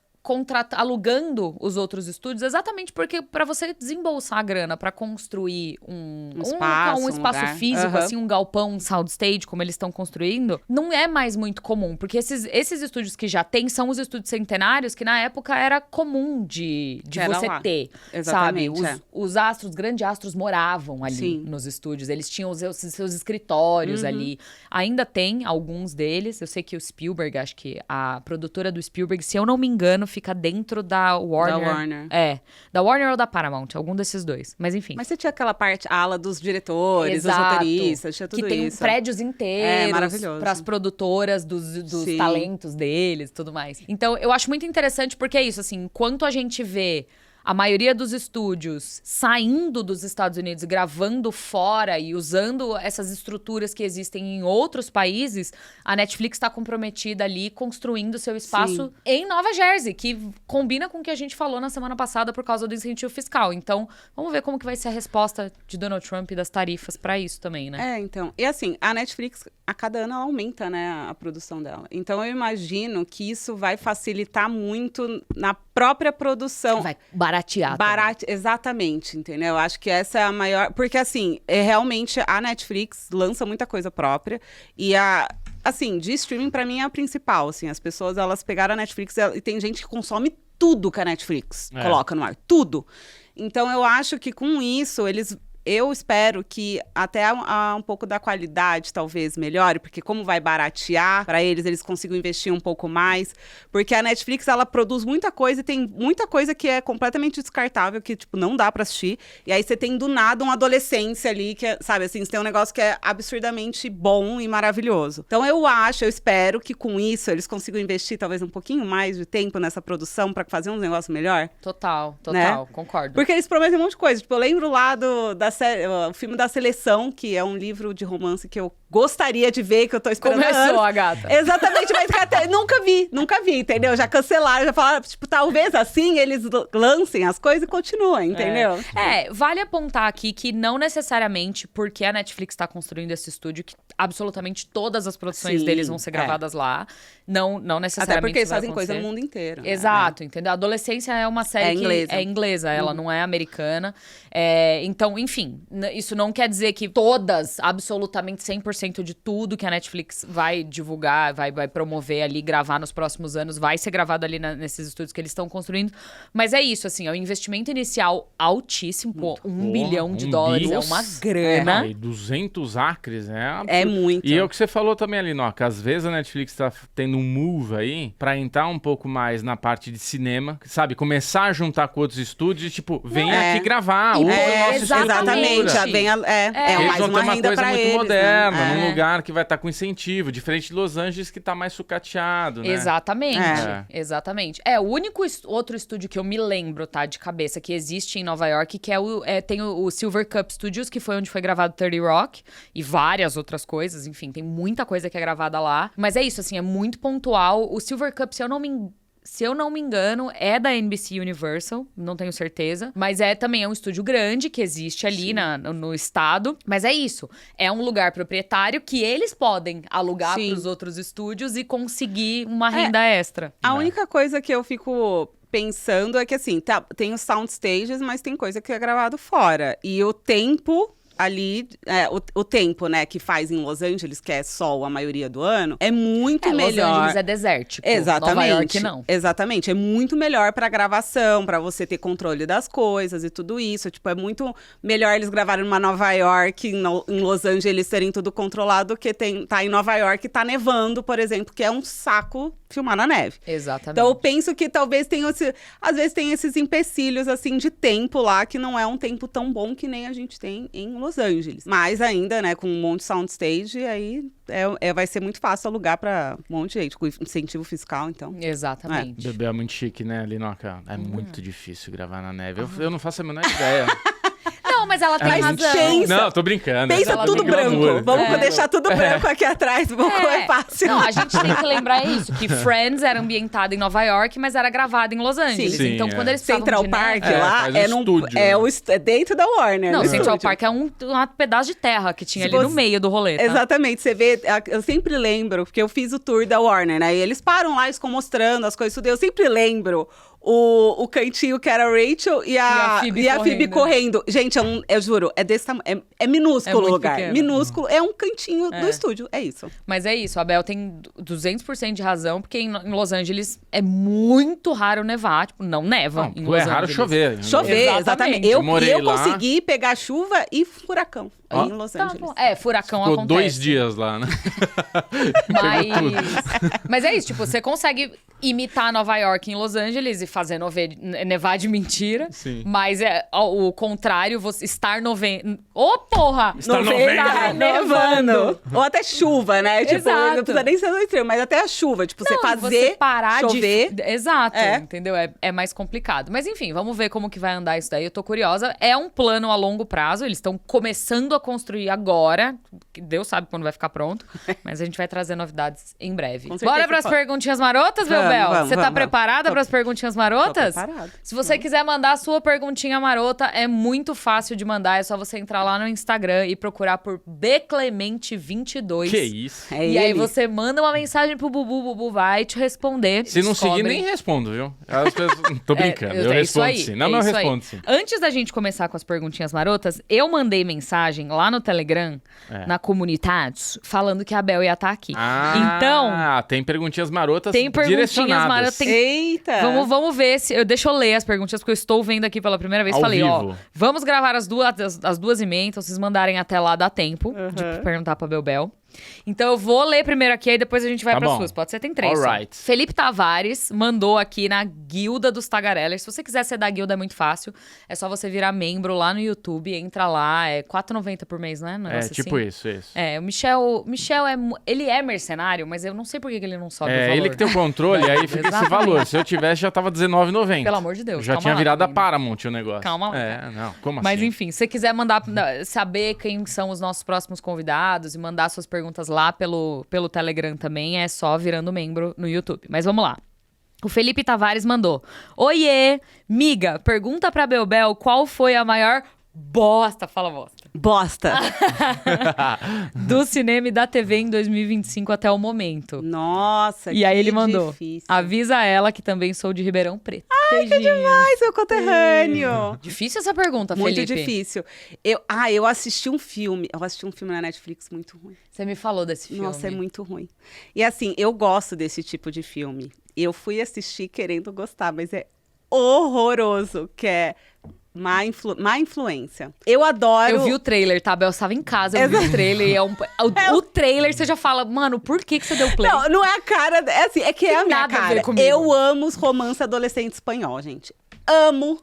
Speaker 1: alugando os outros estúdios, exatamente porque para você desembolsar a grana para construir um espaço físico, assim, um galpão, um soundstage, como eles estão construindo, não é mais muito comum, porque esses estúdios que já tem são os estúdios centenários que na época era comum de você ter,
Speaker 3: exatamente,
Speaker 1: sabe? Os grandes astros moravam ali nos estúdios, eles tinham os seus escritórios ali. Ainda tem alguns deles, eu sei que o Spielberg, acho que a produtora do Spielberg, se eu não me engano, fica dentro da Warner.
Speaker 3: Da Warner.
Speaker 1: Da Warner ou da Paramount, algum desses dois. Mas enfim.
Speaker 3: Mas você tinha aquela parte, a ala dos diretores,
Speaker 1: Exato,
Speaker 3: dos roteiristas, tinha tudo
Speaker 1: que tem
Speaker 3: isso.
Speaker 1: prédios inteiros
Speaker 3: maravilhoso.
Speaker 1: para as produtoras dos talentos deles e tudo mais. Então, eu acho muito interessante porque é isso, assim, enquanto a gente vê a maioria dos estúdios saindo dos Estados Unidos, gravando fora e usando essas estruturas que existem em outros países, a Netflix está comprometida ali construindo seu espaço em Nova Jersey, que combina com o que a gente falou na semana passada por causa do incentivo fiscal. Então, vamos ver como que vai ser a resposta de Donald Trump e das tarifas para isso também, né?
Speaker 3: Então. E assim, a Netflix, a cada ano, ela aumenta, né, a produção dela. Então, eu imagino que isso vai facilitar muito na própria produção.
Speaker 1: Vai baratear.
Speaker 3: Exatamente, entendeu? Eu acho que essa é a maior... Porque, assim, realmente a Netflix lança muita coisa própria. E assim, de streaming, pra mim, é a principal. Assim, as pessoas, elas pegaram a Netflix e tem gente que consome tudo que a Netflix coloca no ar. Tudo. Então, eu acho que com isso, eu espero que até um pouco da qualidade talvez melhore, porque como vai baratear para eles consigam investir um pouco mais, porque a Netflix, ela produz muita coisa e tem muita coisa que é completamente descartável, que, tipo, não dá para assistir, e aí você tem do nada uma adolescência ali, que sabe, assim, você tem um negócio que é absurdamente bom e maravilhoso. Então eu espero que com isso eles consigam investir talvez um pouquinho mais de tempo nessa produção para fazer um negócio melhor.
Speaker 1: Total,
Speaker 3: né?
Speaker 1: Concordo.
Speaker 3: Porque eles prometem um monte de coisa, tipo, eu lembro lá o filme da Seleção, que é um livro de romance que eu gostaria de ver, que eu tô esperando
Speaker 1: Começou a gata.
Speaker 3: Exatamente, mas até nunca vi, entendeu? Já cancelaram, já falaram, tipo, talvez assim eles lancem as coisas e continuem, entendeu?
Speaker 1: Vale apontar aqui que não necessariamente porque a Netflix tá construindo esse estúdio, que absolutamente todas as produções deles vão ser gravadas lá, não necessariamente.
Speaker 3: Até porque eles
Speaker 1: vai
Speaker 3: fazem
Speaker 1: acontecer.
Speaker 3: coisa no mundo inteiro.
Speaker 1: Exato, entendeu? A Adolescência é uma série que é inglesa, ela não é americana. Então, enfim, isso não quer dizer que absolutamente 100% de tudo que a Netflix vai divulgar, vai promover ali, gravar nos próximos anos, vai ser gravado ali nesses estúdios que eles estão construindo. Mas é isso, assim, é um investimento inicial altíssimo, $1 bilhão é uma grana.
Speaker 2: E 200 acres,
Speaker 3: É muito.
Speaker 2: E é o que você falou também ali, Noca, às vezes a Netflix tá tendo um move aí pra entrar um pouco mais na parte de cinema, sabe? Começar a juntar com outros estúdios, tipo, vem aqui gravar, usa o nosso
Speaker 3: exatamente. Mais uma renda pra eles.
Speaker 2: Muito moderna, num lugar que vai estar com incentivo, diferente de Los Angeles que tá mais sucateado, né?
Speaker 1: Exatamente. O único outro estúdio que eu me lembro, tá, de cabeça, que existe em Nova York, que tem o Silver Cup Studios, que foi onde foi gravado 30 Rock, e várias outras coisas, enfim, tem muita coisa que é gravada lá. Mas é isso, assim, é muito pontual. O Silver Cup, se eu não me engano, é da NBC Universal, não tenho certeza. Mas também é um estúdio grande que existe ali no estado. Mas é isso, é um lugar proprietário que eles podem alugar para os outros estúdios e conseguir uma renda extra.
Speaker 3: A única coisa que eu fico pensando é que, assim, tem os sound stages, mas tem coisa que é gravado fora. E o tempo... ali, o tempo, né, que faz em Los Angeles, que é sol a maioria do ano, é muito melhor.
Speaker 1: Los Angeles é desértico.
Speaker 3: Exatamente.
Speaker 1: Nova York não.
Speaker 3: Exatamente. É muito melhor pra gravação, pra você ter controle das coisas e tudo isso. Tipo, é muito melhor eles gravarem numa Nova York, em Los Angeles, terem tudo controlado, do que tá em Nova York e tá nevando, por exemplo, que é um saco filmar na neve.
Speaker 1: Exatamente.
Speaker 3: Então, eu penso que talvez às vezes tem esses empecilhos, assim, de tempo lá, que não é um tempo tão bom que nem a gente tem em Los Angeles. Mas ainda, né, com um monte de soundstage, aí vai ser muito fácil alugar pra um monte de gente, com incentivo fiscal, então.
Speaker 1: Exatamente.
Speaker 2: Bebê é muito chique, né, Linoca? É muito difícil gravar na neve. Eu não faço a menor ideia.
Speaker 1: Não, mas ela tem razão.
Speaker 2: Não, tô brincando.
Speaker 3: Pensa tudo branco. Vamos deixar tudo branco aqui atrás, é fácil.
Speaker 1: Não, a gente tem que lembrar isso, que Friends era ambientado em Nova York, mas era gravado em Los Angeles.
Speaker 3: Sim,
Speaker 1: então, quando eles
Speaker 3: Central Park lá
Speaker 2: é
Speaker 3: dentro da Warner.
Speaker 1: Não, Central Park é um pedaço de terra que tinha ali no meio do rolê, tá?
Speaker 3: Exatamente, você vê, eu sempre lembro, porque eu fiz o tour da Warner, né? E eles param lá, eles ficam mostrando as coisas, tudo. Eu sempre lembro o cantinho que era a Rachel e a Phoebe correndo. Gente, eu juro, é desse tamanho. É minúsculo o lugar.
Speaker 1: Pequeno.
Speaker 3: Minúsculo. É um cantinho do estúdio. É isso.
Speaker 1: Mas é isso. A Bel tem 200% de razão, porque em Los Angeles é muito raro nevar. Tipo, não neva em Los Angeles.
Speaker 2: É raro chover.
Speaker 3: Chover, exatamente. Eu
Speaker 2: lá.
Speaker 3: consegui pegar chuva e furacão em Los Angeles.
Speaker 1: Furacão
Speaker 2: Ficou
Speaker 1: acontece.
Speaker 2: 2 dias lá, né?
Speaker 1: Mas é isso, tipo, você consegue imitar Nova York em Los Angeles e fazer nevar de mentira.
Speaker 2: Sim.
Speaker 1: Mas o contrário, você estar porra!
Speaker 2: Está
Speaker 1: nevando.
Speaker 3: Ou até chuva, né? Tipo,
Speaker 1: Exato.
Speaker 3: não precisa nem ser no extremo, mas até a chuva. Tipo, você fazer
Speaker 1: você parar
Speaker 3: chover.
Speaker 1: Exato, entendeu? É mais complicado. Mas enfim, vamos ver como que vai andar isso daí. Eu tô curiosa. É um plano a longo prazo. Eles estão começando a construir agora. Deus sabe quando vai ficar pronto. Mas a gente vai trazer novidades em breve. Bora pras perguntinhas marotas, Belbel? Você tá preparada pras perguntinhas marotas?
Speaker 3: Tô preparada.
Speaker 1: Se você quiser mandar a sua perguntinha marota, é muito fácil de mandar. É só você entrar lá no Instagram e procurar por bclemente22.
Speaker 2: Que isso?
Speaker 1: E aí você manda uma mensagem pro Bubu, o Bubu vai te responder.
Speaker 2: Se não seguir, nem respondo, viu? As pessoas... Tô brincando, eu respondo sim. Não, eu respondo sim.
Speaker 1: Antes da gente começar com as perguntinhas marotas, eu mandei mensagem lá no Telegram, na comunidade, falando que a Bel ia estar aqui. Então...
Speaker 2: tem perguntinhas marotas
Speaker 1: perguntinhas marotas.
Speaker 3: Eita!
Speaker 1: Vamos ver se... Deixa eu ler as perguntinhas, porque eu estou vendo aqui pela primeira vez.
Speaker 2: Ao
Speaker 1: Falei,
Speaker 2: vivo.
Speaker 1: vamos gravar as 2h30, então vocês mandarem até lá, dá tempo de perguntar pra Belbel. Então eu vou ler primeiro aqui, aí depois a gente vai pras suas. Pode ser, tem 3.
Speaker 2: Alright.
Speaker 1: Felipe Tavares mandou aqui na Guilda dos Tagarellers. Se você quiser ser da Guilda, é muito fácil. É só você virar membro lá no YouTube, entra lá, é R$4,90 por mês, né?
Speaker 2: Tipo isso.
Speaker 1: O Michel ele é mercenário, mas eu não sei por que ele não sobe o valor.
Speaker 2: Ele que tem o controle, aí fica esse valor. Se eu tivesse, já tava R$19,90.
Speaker 1: Pelo amor de Deus.
Speaker 2: Já tinha virado a Paramount o negócio.
Speaker 1: Calma lá.
Speaker 2: Não, como
Speaker 1: Mas
Speaker 2: assim?
Speaker 1: enfim, se você quiser saber quem são os nossos próximos convidados e mandar suas perguntas lá pelo Telegram também, é só virando membro no YouTube. Mas vamos lá. O Felipe Tavares mandou: Oiê, miga, pergunta pra Belbel qual foi a maior bosta do cinema e da TV em 2025 até o momento.
Speaker 3: Nossa,
Speaker 1: e aí ele mandou:
Speaker 3: difícil.
Speaker 1: Avisa ela que também sou de Ribeirão Preto.
Speaker 3: Ai, que demais, meu conterrâneo.
Speaker 1: Difícil essa pergunta,
Speaker 3: Muito
Speaker 1: Felipe.
Speaker 3: difícil. Eu assisti um filme. Eu assisti um filme na Netflix muito ruim.
Speaker 1: Você me falou desse filme.
Speaker 3: Nossa, é muito ruim. E assim, eu gosto desse tipo de filme. Eu fui assistir querendo gostar, mas é horroroso, que é Má Influência. Eu adoro...
Speaker 1: Eu vi o trailer, tá? Bel estava em casa, eu vi o trailer. E o trailer, você já fala, mano, por que você deu play?
Speaker 3: Não é a cara... É assim, é que é a minha cara. Eu amo os romances adolescente espanhol, gente. Amo,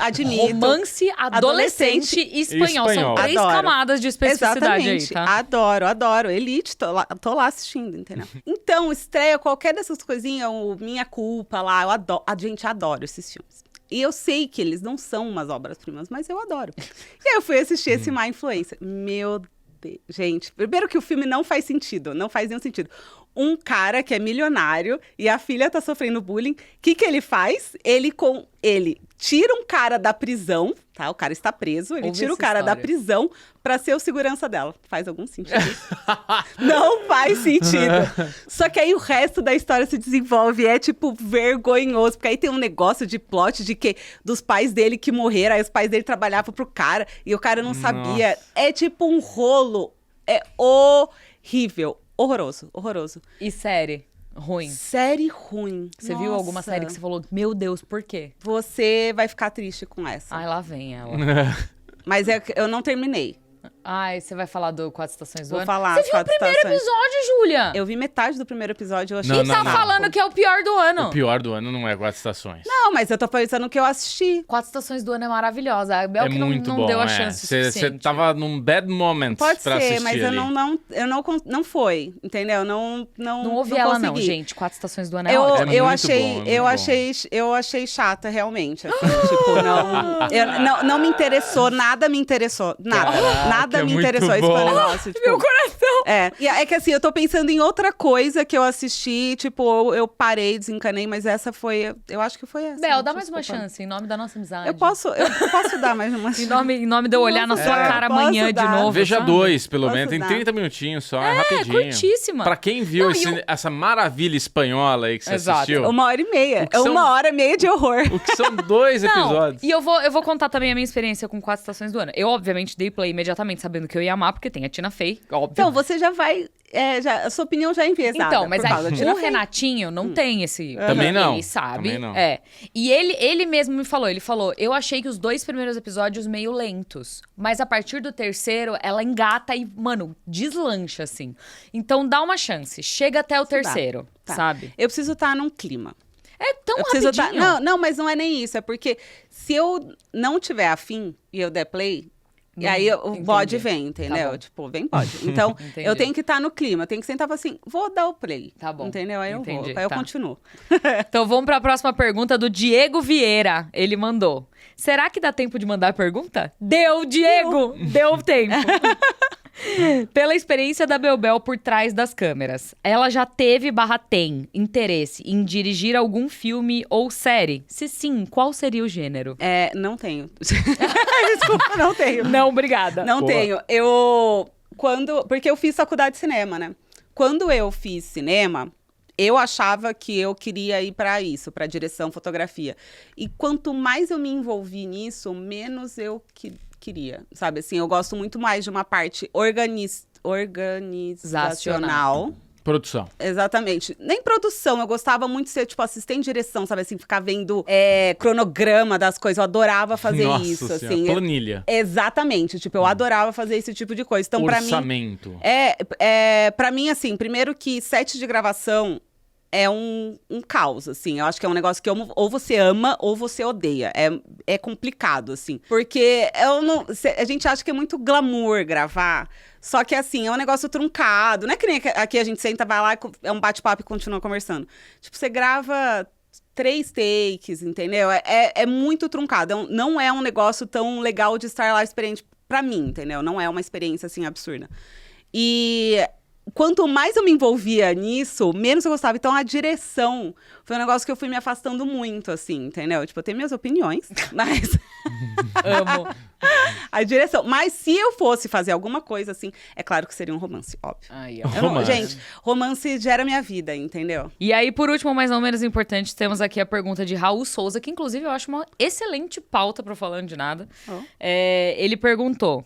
Speaker 3: admito.
Speaker 1: Romance adolescente espanhol. São 3 camadas de especificidade.
Speaker 3: Exatamente.
Speaker 1: Aí, tá?
Speaker 3: Adoro. Elite, tô lá assistindo, entendeu? Então, estreia qualquer dessas coisinhas, Minha Culpa lá, a gente adora esses filmes. E eu sei que eles não são umas obras-primas, mas eu adoro. E aí eu fui assistir esse Má Influência. Meu Deus, gente. Primeiro que o filme não faz sentido, não faz nenhum sentido. Um cara que é milionário e a filha tá sofrendo bullying. O que ele faz? Ele tira um cara da prisão, tá? O cara está preso. Ele tira o cara da prisão pra ser o segurança dela. Faz algum sentido isso? Não faz sentido. Só que aí o resto da história se desenvolve e é, tipo, vergonhoso. Porque aí tem um negócio de plot dos pais dele que morreram. Aí os pais dele trabalhavam pro cara e o cara não sabia. É tipo um rolo. É horrível. Horroroso.
Speaker 1: E série? Ruim.
Speaker 3: Série ruim.
Speaker 1: Você viu alguma série que você falou, meu Deus, por quê?
Speaker 3: Você vai ficar triste com essa.
Speaker 1: Ai, lá vem ela.
Speaker 3: Mas eu não terminei.
Speaker 1: Ai, você vai falar do 4 Estações do
Speaker 3: Vou
Speaker 1: Ano?
Speaker 3: falar.
Speaker 1: Você viu o primeiro episódio, Júlia?
Speaker 3: Eu vi metade do primeiro episódio, eu achei
Speaker 1: E tá falando que é o pior do ano.
Speaker 2: O pior do ano não é 4 Estações.
Speaker 3: Não, mas eu tô pensando que eu assisti.
Speaker 1: 4 Estações do Ano é maravilhosa. A Bel que não deu a chance suficiente.
Speaker 2: Você tava num bad moment pra assistir.
Speaker 3: Pode ser, mas não foi, entendeu? Não
Speaker 1: ouvi ela
Speaker 3: consegui.
Speaker 1: não, gente. 4 Estações do Ano é ótimo.
Speaker 3: Eu achei chata, realmente. Assim, tipo, não me interessou, nada me interessou. Nada me interessou esse negócio. Tipo,
Speaker 1: meu coração!
Speaker 3: É que assim, eu tô pensando em outra coisa que eu assisti, tipo, eu parei, desencanei, mas essa foi, eu acho que foi essa.
Speaker 1: Bel, dá mais uma chance, em nome da nossa amizade.
Speaker 3: Eu posso dar mais uma chance.
Speaker 1: Em nome de eu olhar na sua cara amanhã de novo.
Speaker 2: Veja
Speaker 1: sabe?
Speaker 2: 2, pelo menos, tem 30 minutinhos só, é rapidinho.
Speaker 1: Curtíssima.
Speaker 2: Pra quem viu essa maravilha espanhola aí que você assistiu.
Speaker 3: 1h30. É 1h30 de horror.
Speaker 2: O que são 2 episódios.
Speaker 1: E eu vou contar também a minha experiência com 4 Estações do Ano. Eu, obviamente, dei play imediatamente sabendo que eu ia amar, porque tem a Tina Fey, óbvio.
Speaker 3: Então, você você já vai... a sua opinião já é enviesada.
Speaker 1: Então, mas o Renatinho não tem esse...
Speaker 2: Também não.
Speaker 1: Ele sabe.
Speaker 2: Também não.
Speaker 1: E ele mesmo me falou, eu achei que os 2 primeiros episódios meio lentos. Mas a partir do terceiro, ela engata e, mano, deslancha, assim. Então dá uma chance. Chega até o terceiro, sabe?
Speaker 3: Eu preciso estar num clima.
Speaker 1: É tão rapidinho.
Speaker 3: Não, mas não é nem isso. É porque se eu não tiver afim e eu der play... E aí o bode vem, entendeu?
Speaker 1: Tá,
Speaker 3: tipo, vem bode. Então, eu tenho que estar no clima. Eu tenho que sentar e falar assim, vou dar o play.
Speaker 1: Tá bom.
Speaker 3: Entendeu? Aí eu vou. Aí eu continuo.
Speaker 1: Então, vamos para a próxima pergunta do Diego Vieira. Ele mandou. Será que dá tempo de mandar a pergunta? Deu, Diego! Deu tempo. Pela experiência da Bel por trás das câmeras, ela já teve/tem interesse em dirigir algum filme ou série? Se sim, qual seria o gênero?
Speaker 3: Não tenho. Desculpa, não tenho.
Speaker 1: Não, obrigada.
Speaker 3: Não tenho. Porque eu fiz faculdade de cinema, né? Quando eu fiz cinema, eu achava que eu queria ir para isso, para direção, fotografia. E quanto mais eu me envolvi nisso, menos eu queria, sabe? Assim, eu gosto muito mais de uma parte organizacional.
Speaker 2: Produção.
Speaker 3: Exatamente. Nem produção, eu gostava muito de ser, tipo, assistente de direção, sabe? Assim, ficar vendo cronograma das coisas. Eu adorava fazer isso,
Speaker 2: Senhora,
Speaker 3: assim.
Speaker 2: Planilha.
Speaker 3: Exatamente. Tipo, eu adorava fazer esse tipo de coisa. Então,
Speaker 2: Orçamento.
Speaker 3: Pra mim, assim, primeiro que set de gravação é um caos, assim. Eu acho que é um negócio que ou você ama ou você odeia. É complicado, assim. Porque a gente acha que é muito glamour gravar. Só que, assim, é um negócio truncado. Não é que nem aqui a gente senta, vai lá, é um bate-papo e continua conversando. Tipo, você grava 3 takes, entendeu? É muito truncado. Não é um negócio tão legal de estar lá experiente pra mim, entendeu? Não é uma experiência, assim, absurda. E... quanto mais eu me envolvia nisso, menos eu gostava. Então, a direção foi um negócio que eu fui me afastando muito, assim, entendeu? Tipo, eu tenho minhas opiniões, mas...
Speaker 1: Amo.
Speaker 3: A direção. Mas se eu fosse fazer alguma coisa, assim, é claro que seria um romance, óbvio.
Speaker 1: Aí,
Speaker 3: Gente, romance gera minha vida, entendeu?
Speaker 1: E aí, por último, mas não menos importante, temos aqui a pergunta de Raul Souza, que inclusive eu acho uma excelente pauta pro Falando de Nada. Ele perguntou...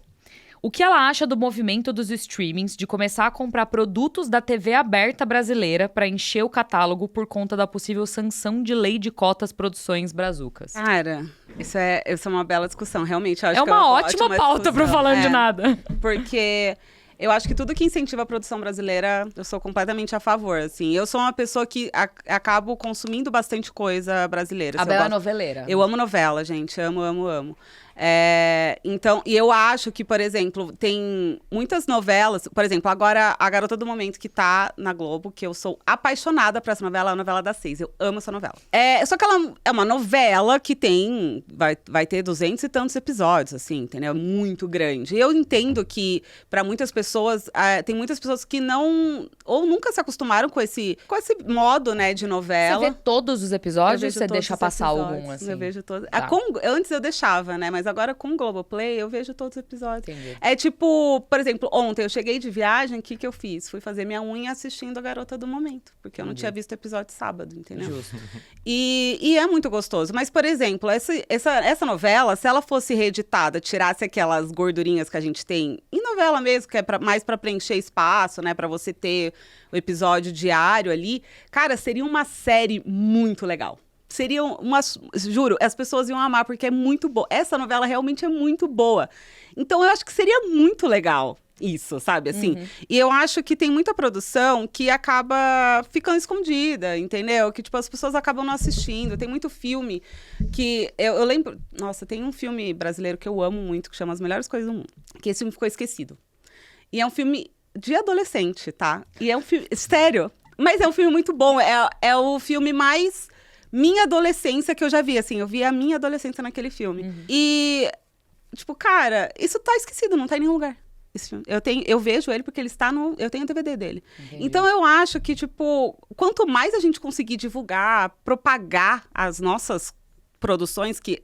Speaker 1: o que ela acha do movimento dos streamings de começar a comprar produtos da TV aberta brasileira para encher o catálogo por conta da possível sanção de lei de cotas produções brazucas?
Speaker 3: Cara, isso é uma bela discussão, realmente. Eu acho que
Speaker 1: uma ótima pauta pro Falando de Nada.
Speaker 3: Porque eu acho que tudo que incentiva a produção brasileira, eu sou completamente a favor, assim. Eu sou uma pessoa que acabo consumindo bastante coisa brasileira.
Speaker 1: A Bel é noveleira.
Speaker 3: Eu amo novela, gente. Amo, amo, amo. Então, e eu acho que, por exemplo, tem muitas novelas, por exemplo, agora A Garota do Momento, que tá na Globo, que eu sou apaixonada por essa novela, a novela das 6. Eu amo essa novela. Só que ela é uma novela que vai ter 200 e tantos episódios, assim, entendeu? Muito grande. E eu entendo que, para muitas pessoas, tem muitas pessoas que não, ou nunca se acostumaram com esse modo, né, de novela.
Speaker 1: Você vê todos os episódios ou você deixa passar algum, assim?
Speaker 3: Eu vejo todos.
Speaker 1: Tá.
Speaker 3: Antes eu deixava, né, mas agora com o Globoplay eu vejo todos os episódios.
Speaker 1: Entendi.
Speaker 3: É tipo, por exemplo, ontem eu cheguei de viagem, o que eu fiz? Fui fazer minha unha assistindo A Garota do Momento, porque eu não tinha visto o episódio sábado, entendeu?
Speaker 1: Justo.
Speaker 3: E é muito gostoso. Mas, por exemplo, essa novela, se ela fosse reeditada, tirasse aquelas gordurinhas que a gente tem em novela mesmo, que é mais pra preencher espaço, né, pra você ter o episódio diário ali, cara, seria uma série muito legal. Seriam juro, as pessoas iam amar, porque é muito boa. Essa novela realmente é muito boa. Então, eu acho que seria muito legal isso, sabe? Assim, E eu acho que tem muita produção que acaba ficando escondida, entendeu? Que, tipo, as pessoas acabam não assistindo. Tem muito filme que... Eu lembro... Nossa, tem um filme brasileiro que eu amo muito, que chama As Melhores Coisas do Mundo. Que esse filme ficou esquecido. E é um filme de adolescente, tá? E é um filme... Sério. Mas é um filme muito bom. É o filme mais... minha adolescência que eu já vi, assim. Eu vi a minha adolescência naquele filme. E, tipo, cara, isso tá esquecido, não tá em nenhum lugar. Esse filme. Eu vejo ele porque ele está no... Eu tenho o DVD dele. Entendi. Então, eu acho que, tipo, quanto mais a gente conseguir divulgar, propagar as nossas produções, que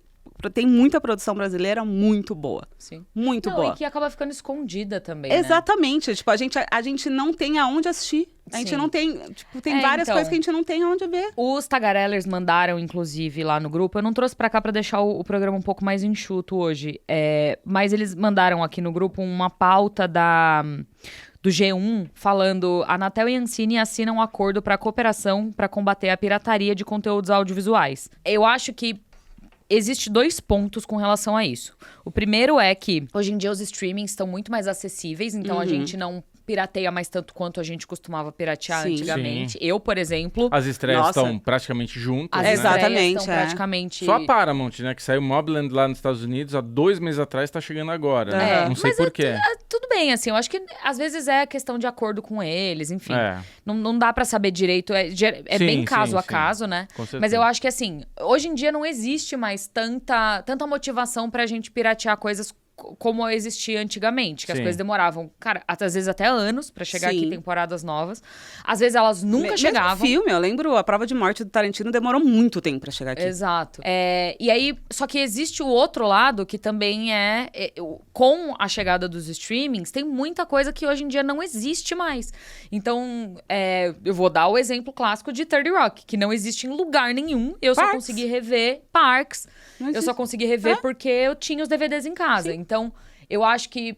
Speaker 3: tem muita produção brasileira muito boa.
Speaker 1: Sim.
Speaker 3: Muito boa.
Speaker 1: E que acaba ficando escondida também,
Speaker 3: Exatamente. Né? Tipo, a gente não tem aonde assistir. A gente não tem... Tipo, tem várias coisas que a gente não tem aonde ver.
Speaker 1: Os Tagarellers mandaram, inclusive, lá no grupo. Eu não trouxe pra cá pra deixar o programa um pouco mais enxuto hoje. Mas eles mandaram aqui no grupo uma pauta do G1 falando: Anatel e Ancine assinam um acordo para cooperação para combater a pirataria de conteúdos audiovisuais. Eu acho que existe 2 pontos com relação a isso. O primeiro é que hoje em dia os streamings estão muito mais acessíveis, então a gente não pirateia mais tanto quanto a gente costumava piratear antigamente.
Speaker 2: Sim.
Speaker 1: Eu, por exemplo...
Speaker 2: As estreias estão praticamente juntas,
Speaker 1: As estreias estão praticamente...
Speaker 2: Só a Paramount, né? Que saiu Mobland lá nos Estados Unidos há 2 meses atrás, tá chegando agora. Não sei por quê.
Speaker 1: Tudo bem, assim, eu acho que às vezes é questão de acordo com eles, enfim. Não dá pra saber direito, bem caso a caso, né? Mas eu acho que, assim, hoje em dia não existe mais tanta motivação pra gente piratear coisas como existia antigamente, que as coisas demoravam, cara, às vezes até anos pra chegar aqui temporadas novas. Às vezes elas nunca chegavam.
Speaker 3: Mesmo filme, eu lembro, A Prova de Morte do Tarantino demorou muito tempo pra chegar aqui.
Speaker 1: Exato. E aí, só que existe o outro lado, que também com a chegada dos streamings, tem muita coisa que hoje em dia não existe mais. Então, eu vou dar o exemplo clássico de 30 Rock, que não existe em lugar nenhum. Eu só consegui rever Parks. Eu só consegui rever porque eu tinha os DVDs em casa. Sim. Então, eu acho que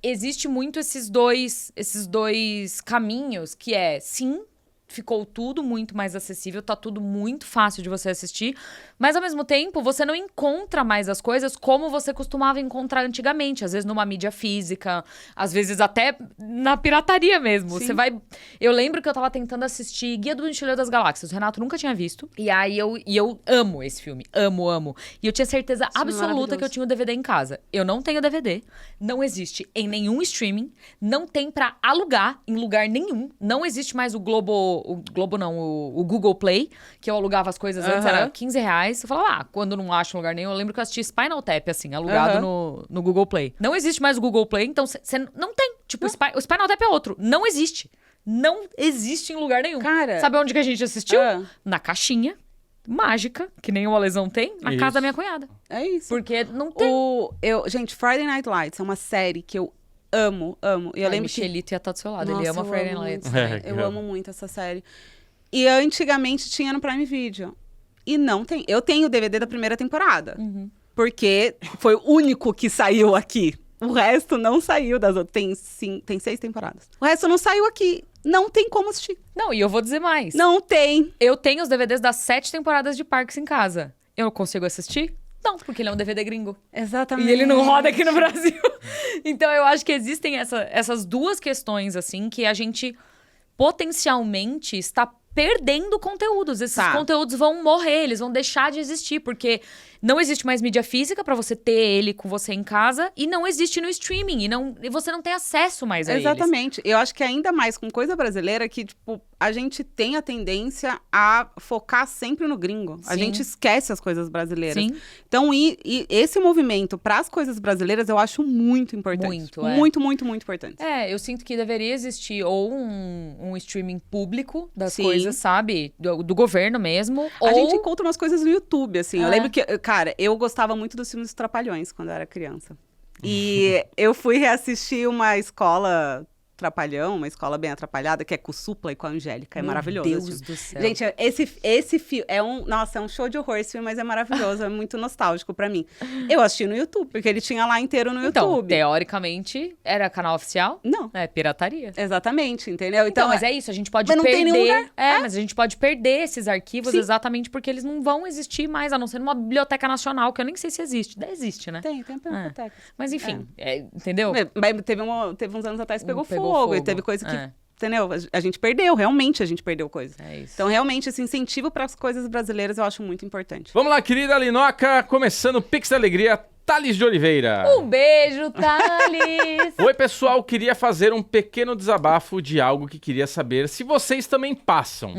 Speaker 1: existe muito esses dois caminhos, que sim, ficou tudo muito mais acessível, tá tudo muito fácil de você assistir, mas ao mesmo tempo você não encontra mais as coisas como você costumava encontrar antigamente, às vezes numa mídia física, às vezes até na pirataria mesmo. Sim. Você vai... Eu lembro que eu tava tentando assistir Guia do Mochileiro das Galáxias, o Renato nunca tinha visto, e aí eu amo esse filme, amo. E eu tinha certeza absoluta que eu tinha o DVD em casa. Eu não tenho DVD, não existe em nenhum streaming, não tem pra alugar em lugar nenhum, não existe mais o Google Play, que eu alugava as coisas antes, era R$15. Eu falava, quando não acho em lugar nenhum, eu lembro que eu assisti Spinal Tap, assim, alugado no Google Play. Não existe mais o Google Play, então você não tem. Tipo, o Spinal Tap é outro. Não existe. Não existe em lugar nenhum.
Speaker 3: Cara...
Speaker 1: Sabe onde que a gente assistiu? Na caixinha mágica, que nem o Alesão tem, na casa da minha cunhada.
Speaker 3: É isso.
Speaker 1: Porque não tem.
Speaker 3: Gente, Friday Night Lights é uma série que eu amo. E eu lembro
Speaker 1: Michelito ia estar do seu lado. Ele ama Friday Night Lights.
Speaker 3: Eu amo muito essa série. E antigamente tinha no Prime Video. E não tem. Eu tenho o DVD da primeira temporada. Porque foi o único que saiu aqui. O resto não saiu das outras. Tem 6 temporadas. O resto não saiu aqui. Não tem como assistir.
Speaker 1: Não, e eu vou dizer mais.
Speaker 3: Não tem.
Speaker 1: Eu tenho os DVDs das 7 temporadas de Parks em casa. Eu consigo assistir? Não, porque ele é um DVD gringo.
Speaker 3: Exatamente.
Speaker 1: E ele não roda aqui no Brasil. Então eu acho que existem essas 2 questões, assim, que a gente potencialmente está perdendo conteúdos. Esses conteúdos vão morrer, eles vão deixar de existir, porque não existe mais mídia física pra você ter ele com você em casa, e não existe no streaming, e você não tem acesso mais a eles.
Speaker 3: Exatamente. Eu acho que ainda mais com coisa brasileira, que, tipo, a gente tem a tendência a focar sempre no gringo. Sim. A gente esquece as coisas brasileiras. Sim. Então, e esse movimento para as coisas brasileiras, eu acho muito importante. Muito importante.
Speaker 1: Eu sinto que deveria existir ou um streaming público das coisas, sabe? Do governo mesmo.
Speaker 3: A gente encontra umas coisas no YouTube, assim. Eu lembro que, cara, eu gostava muito dos filmes dos Trapalhões quando eu era criança. E eu fui reassistir uma escola Trapalhão, uma escola bem atrapalhada, que é com o Supla e com a Angélica. É maravilhoso.
Speaker 1: Meu Deus do céu.
Speaker 3: Gente, esse filme é um show de horror esse filme, mas é maravilhoso, é muito nostálgico pra mim. Eu assisti no YouTube, porque ele tinha lá inteiro no
Speaker 1: então,
Speaker 3: YouTube.
Speaker 1: Teoricamente, era canal oficial?
Speaker 3: Não.
Speaker 1: É pirataria.
Speaker 3: Exatamente, entendeu?
Speaker 1: Então, mas é isso, a gente pode
Speaker 3: mas
Speaker 1: perder...
Speaker 3: Não tem nenhum lugar.
Speaker 1: Mas a gente pode perder esses arquivos exatamente porque eles não vão existir mais, a não ser numa biblioteca nacional, que eu nem sei se existe. Existe, né?
Speaker 3: Tem biblioteca.
Speaker 1: Mas enfim, entendeu?
Speaker 3: Mas teve uns anos atrás que pegou fogo. E teve coisa que, entendeu? A gente perdeu, realmente a gente perdeu coisa.
Speaker 1: É isso.
Speaker 3: Então, realmente, esse incentivo para as coisas brasileiras eu acho muito importante.
Speaker 2: Vamos lá, querida Linoca, começando o Pix da Alegria, Thales de Oliveira.
Speaker 1: Um beijo, Thales!
Speaker 2: Oi, pessoal, queria fazer um pequeno desabafo de algo que queria saber se vocês também passam.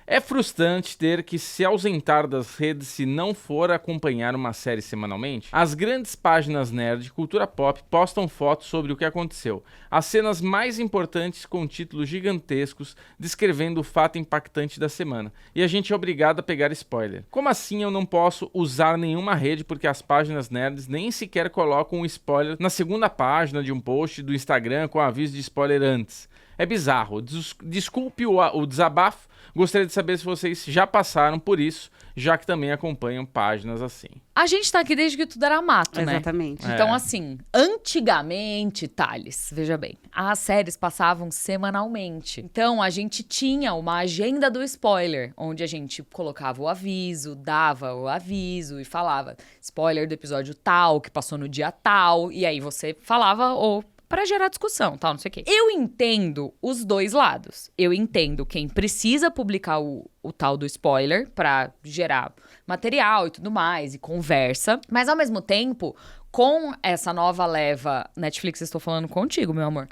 Speaker 2: É frustrante ter que se ausentar das redes se não for acompanhar uma série semanalmente? As grandes páginas nerd de cultura pop postam fotos sobre o que aconteceu. As cenas mais importantes com títulos gigantescos descrevendo o fato impactante da semana. E a gente é obrigado a pegar spoiler. Como assim eu não posso usar nenhuma rede porque as páginas nerds nem sequer colocam um spoiler na segunda página de um post do Instagram com aviso de spoiler antes? É bizarro. Desculpe o desabafo. Gostaria de saber se vocês já passaram por isso, já que também acompanham páginas assim.
Speaker 1: A gente tá aqui desde que tudo era mato, né?
Speaker 3: Exatamente.
Speaker 1: Então, assim, antigamente, Thales, veja bem, as séries passavam semanalmente. Então, a gente tinha uma agenda do spoiler, onde a gente colocava o aviso, dava o aviso e falava spoiler do episódio tal, que passou no dia tal, e aí você falava ou pra gerar discussão, tal, não sei o quê. Eu entendo os dois lados. Eu entendo quem precisa publicar o tal do spoiler pra gerar material e tudo mais, e conversa. Mas, ao mesmo tempo, com essa nova leva... Netflix, estou falando contigo, meu amor.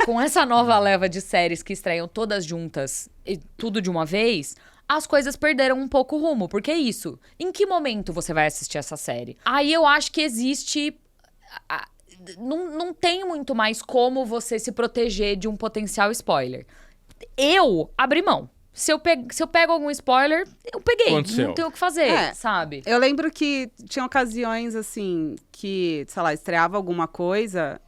Speaker 1: Com essa nova leva de séries que estreiam todas juntas e tudo de uma vez... As coisas perderam um pouco o rumo. Porque é isso. Em que momento você vai assistir essa série? Aí eu acho que existe... Não tem muito mais como você se proteger de um potencial spoiler. Eu abri mão. Se eu pego algum spoiler, eu peguei.
Speaker 2: Aconteceu.
Speaker 1: Não tenho o que fazer, sabe?
Speaker 3: Eu lembro que tinha ocasiões, assim, que, sei lá, estreava alguma coisa,